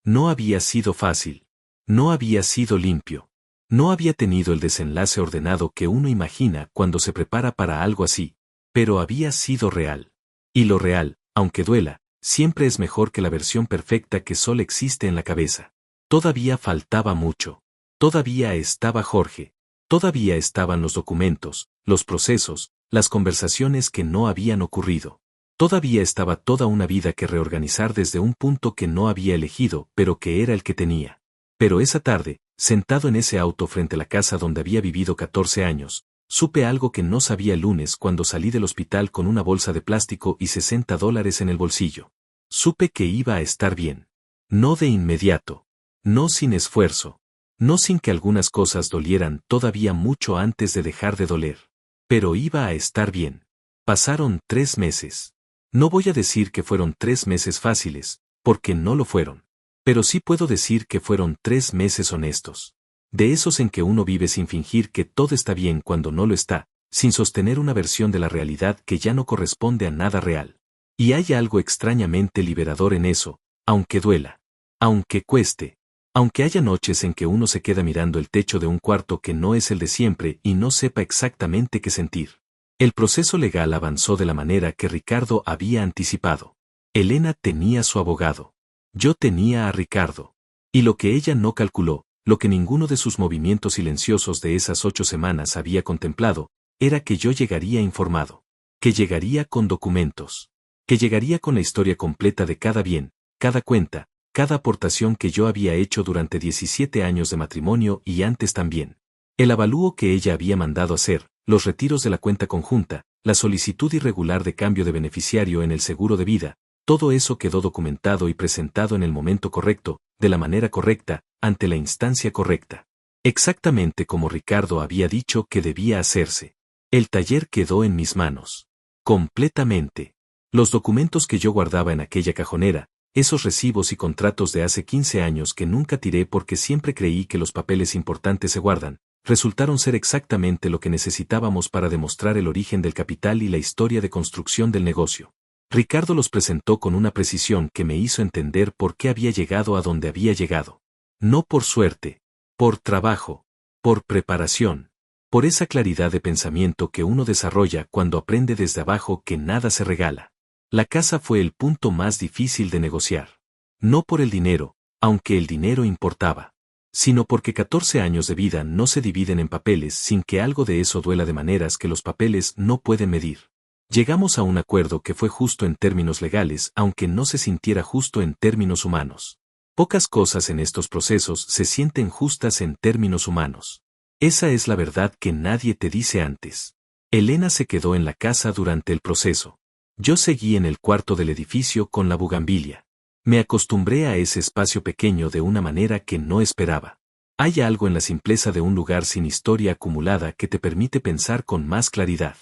No había sido fácil. No había sido limpio. No había tenido el desenlace ordenado que uno imagina cuando se prepara para algo así. Pero había sido real. Y lo real, aunque duela, siempre es mejor que la versión perfecta que solo existe en la cabeza. Todavía faltaba mucho. Todavía estaba Jorge. Todavía estaban los documentos, los procesos, las conversaciones que no habían ocurrido. Todavía estaba toda una vida que reorganizar desde un punto que no había elegido, pero que era el que tenía. Pero esa tarde, sentado en ese auto frente a la casa donde había vivido 14 años, supe algo que no sabía el lunes cuando salí del hospital con una bolsa de plástico y $60 en el bolsillo. Supe que iba a estar bien. No de inmediato. No sin esfuerzo. No sin que algunas cosas dolieran todavía mucho antes de dejar de doler. Pero iba a estar bien. Pasaron 3 meses. No voy a decir que fueron 3 meses fáciles, porque no lo fueron. Pero sí puedo decir que fueron 3 meses honestos. De esos en que uno vive sin fingir que todo está bien cuando no lo está, sin sostener una versión de la realidad que ya no corresponde a nada real. Y hay algo extrañamente liberador en eso, aunque duela. Aunque cueste. Aunque haya noches en que uno se queda mirando el techo de un cuarto que no es el de siempre y no sepa exactamente qué sentir. El proceso legal avanzó de la manera que Ricardo había anticipado. Elena tenía su abogado. Yo tenía a Ricardo. Y lo que ella no calculó, lo que ninguno de sus movimientos silenciosos de esas 8 semanas había contemplado, era que yo llegaría informado. Que llegaría con documentos. Que llegaría con la historia completa de cada bien, cada cuenta, cada aportación que yo había hecho durante 17 años de matrimonio y antes también. El avalúo que ella había mandado hacer, los retiros de la cuenta conjunta, la solicitud irregular de cambio de beneficiario en el seguro de vida, todo eso quedó documentado y presentado en el momento correcto, de la manera correcta, ante la instancia correcta. Exactamente como Ricardo había dicho que debía hacerse. El taller quedó en mis manos. Completamente. Los documentos que yo guardaba en aquella cajonera, esos recibos y contratos de hace 15 años que nunca tiré porque siempre creí que los papeles importantes se guardan, resultaron ser exactamente lo que necesitábamos para demostrar el origen del capital y la historia de construcción del negocio. Ricardo los presentó con una precisión que me hizo entender por qué había llegado a donde había llegado. No por suerte, por trabajo, por preparación, por esa claridad de pensamiento que uno desarrolla cuando aprende desde abajo que nada se regala. La casa fue el punto más difícil de negociar. No por el dinero, aunque el dinero importaba, sino porque 14 años de vida no se dividen en papeles sin que algo de eso duela de maneras que los papeles no pueden medir. Llegamos a un acuerdo que fue justo en términos legales, aunque no se sintiera justo en términos humanos. Pocas cosas en estos procesos se sienten justas en términos humanos. Esa es la verdad que nadie te dice antes. Elena se quedó en la casa durante el proceso. Yo seguí en el cuarto del edificio con la bugambilia. Me acostumbré a ese espacio pequeño de una manera que no esperaba. Hay algo en la simpleza de un lugar sin historia acumulada que te permite pensar con más claridad.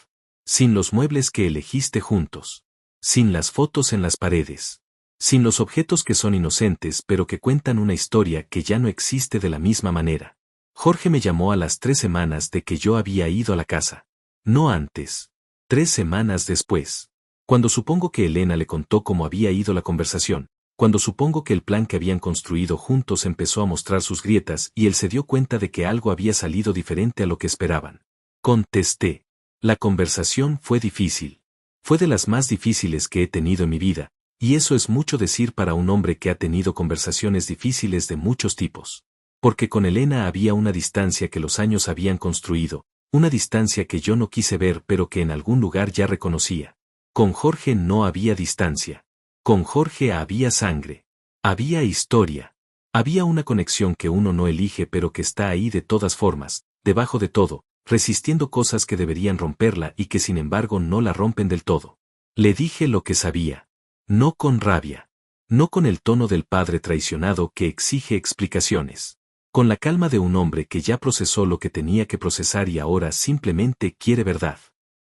Sin los muebles que elegiste juntos. Sin las fotos en las paredes. Sin los objetos que son inocentes pero que cuentan una historia que ya no existe de la misma manera. Jorge me llamó a las 3 semanas de que yo había ido a la casa. No antes. 3 semanas después. Cuando supongo que Elena le contó cómo había ido la conversación, cuando supongo que el plan que habían construido juntos empezó a mostrar sus grietas y él se dio cuenta de que algo había salido diferente a lo que esperaban. Contesté. La conversación fue difícil. Fue de las más difíciles que he tenido en mi vida, y eso es mucho decir para un hombre que ha tenido conversaciones difíciles de muchos tipos. Porque con Elena había una distancia que los años habían construido, una distancia que yo no quise ver pero que en algún lugar ya reconocía. Con Jorge no había distancia. Con Jorge había sangre. Había historia. Había una conexión que uno no elige pero que está ahí de todas formas, debajo de todo, resistiendo cosas que deberían romperla y que sin embargo no la rompen del todo. Le dije lo que sabía. No con rabia. No con el tono del padre traicionado que exige explicaciones. Con la calma de un hombre que ya procesó lo que tenía que procesar y ahora simplemente quiere verdad.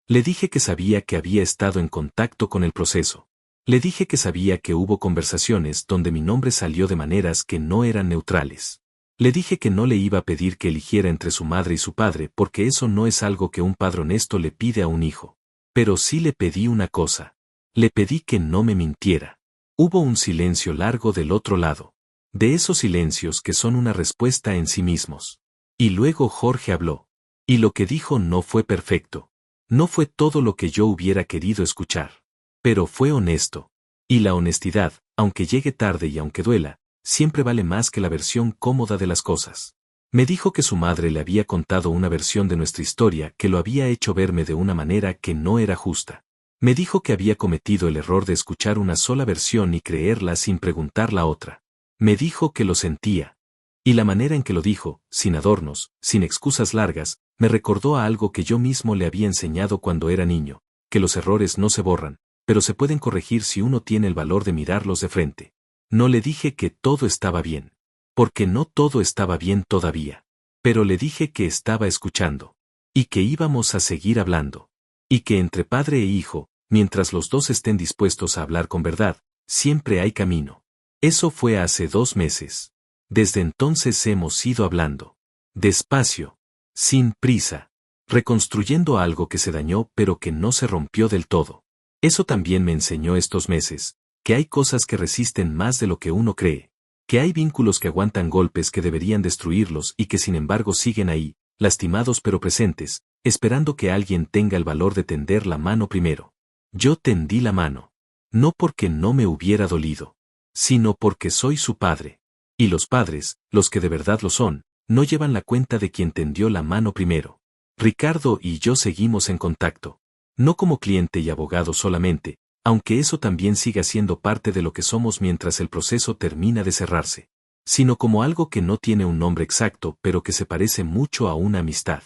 Le dije que sabía que había estado en contacto con el proceso. Le dije que sabía que hubo conversaciones donde mi nombre salió de maneras que no eran neutrales. Le dije que no le iba a pedir que eligiera entre su madre y su padre porque eso no es algo que un padre honesto le pide a un hijo. Pero sí le pedí una cosa. Le pedí que no me mintiera. Hubo un silencio largo del otro lado. De esos silencios que son una respuesta en sí mismos. Y luego Jorge habló. Y lo que dijo no fue perfecto. No fue todo lo que yo hubiera querido escuchar. Pero fue honesto. Y la honestidad, aunque llegue tarde y aunque duela, siempre vale más que la versión cómoda de las cosas. Me dijo que su madre le había contado una versión de nuestra historia que lo había hecho verme de una manera que no era justa. Me dijo que había cometido el error de escuchar una sola versión y creerla sin preguntar la otra. Me dijo que lo sentía. Y la manera en que lo dijo, sin adornos, sin excusas largas, me recordó a algo que yo mismo le había enseñado cuando era niño, que los errores no se borran, pero se pueden corregir si uno tiene el valor de mirarlos de frente. No le dije que todo estaba bien. Porque no todo estaba bien todavía. Pero le dije que estaba escuchando. Y que íbamos a seguir hablando. Y que entre padre e hijo, mientras los dos estén dispuestos a hablar con verdad, siempre hay camino. Eso fue hace 2 meses. Desde entonces hemos ido hablando. Despacio. Sin prisa. Reconstruyendo algo que se dañó pero que no se rompió del todo. Eso también me enseñó estos meses, que hay cosas que resisten más de lo que uno cree. Que hay vínculos que aguantan golpes que deberían destruirlos y que sin embargo siguen ahí, lastimados pero presentes, esperando que alguien tenga el valor de tender la mano primero. Yo tendí la mano. No porque no me hubiera dolido, sino porque soy su padre. Y los padres, los que de verdad lo son, no llevan la cuenta de quien tendió la mano primero. Ricardo y yo seguimos en contacto. No como cliente y abogado solamente, aunque eso también siga siendo parte de lo que somos mientras el proceso termina de cerrarse, sino como algo que no tiene un nombre exacto pero que se parece mucho a una amistad.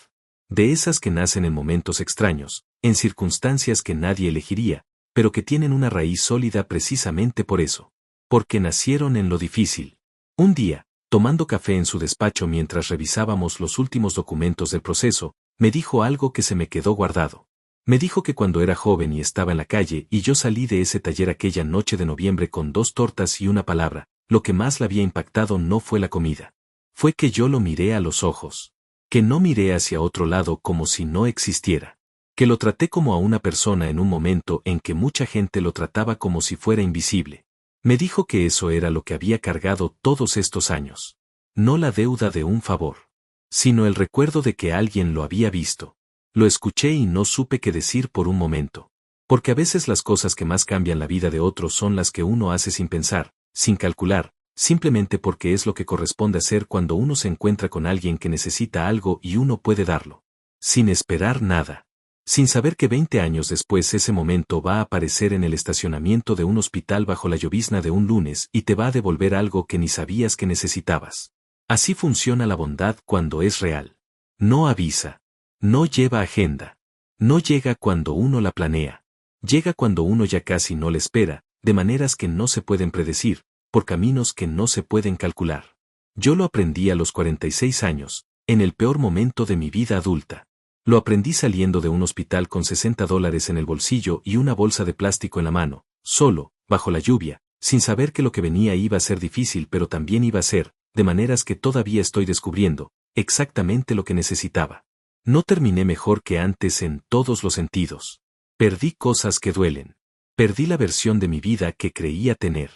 De esas que nacen en momentos extraños, en circunstancias que nadie elegiría, pero que tienen una raíz sólida precisamente por eso. Porque nacieron en lo difícil. Un día, tomando café en su despacho mientras revisábamos los últimos documentos del proceso, me dijo algo que se me quedó guardado. Me dijo que cuando era joven y estaba en la calle y yo salí de ese taller aquella noche de noviembre con 2 tortas y una palabra, lo que más le había impactado no fue la comida. Fue que yo lo miré a los ojos. Que no miré hacia otro lado como si no existiera. Que lo traté como a una persona en un momento en que mucha gente lo trataba como si fuera invisible. Me dijo que eso era lo que había cargado todos estos años. No la deuda de un favor, sino el recuerdo de que alguien lo había visto. Lo escuché y no supe qué decir por un momento. Porque a veces las cosas que más cambian la vida de otros son las que uno hace sin pensar, sin calcular, simplemente porque es lo que corresponde hacer cuando uno se encuentra con alguien que necesita algo y uno puede darlo. Sin esperar nada. Sin saber que 20 años después ese momento va a aparecer en el estacionamiento de un hospital bajo la llovizna de un lunes y te va a devolver algo que ni sabías que necesitabas. Así funciona la bondad cuando es real. No avisa. No lleva agenda. No llega cuando uno la planea. Llega cuando uno ya casi no la espera, de maneras que no se pueden predecir, por caminos que no se pueden calcular. Yo lo aprendí a los 46 años, en el peor momento de mi vida adulta. Lo aprendí saliendo de un hospital con $60 en el bolsillo y una bolsa de plástico en la mano, solo, bajo la lluvia, sin saber que lo que venía iba a ser difícil pero también iba a ser, de maneras que todavía estoy descubriendo, exactamente lo que necesitaba. No terminé mejor que antes en todos los sentidos. Perdí cosas que duelen. Perdí la versión de mi vida que creía tener.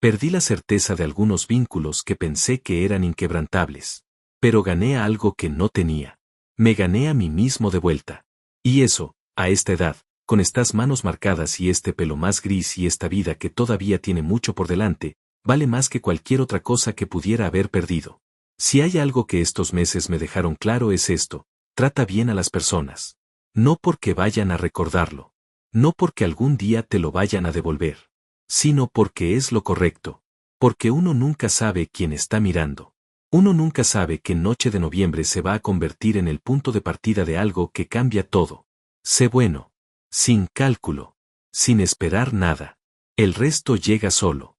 Perdí la certeza de algunos vínculos que pensé que eran inquebrantables. Pero gané algo que no tenía. Me gané a mí mismo de vuelta. Y eso, a esta edad, con estas manos marcadas y este pelo más gris y esta vida que todavía tiene mucho por delante, vale más que cualquier otra cosa que pudiera haber perdido. Si hay algo que estos meses me dejaron claro es esto: trata bien a las personas. No porque vayan a recordarlo. No porque algún día te lo vayan a devolver. Sino porque es lo correcto. Porque uno nunca sabe quién está mirando. Uno nunca sabe qué noche de noviembre se va a convertir en el punto de partida de algo que cambia todo. Sé bueno. Sin cálculo. Sin esperar nada. El resto llega solo.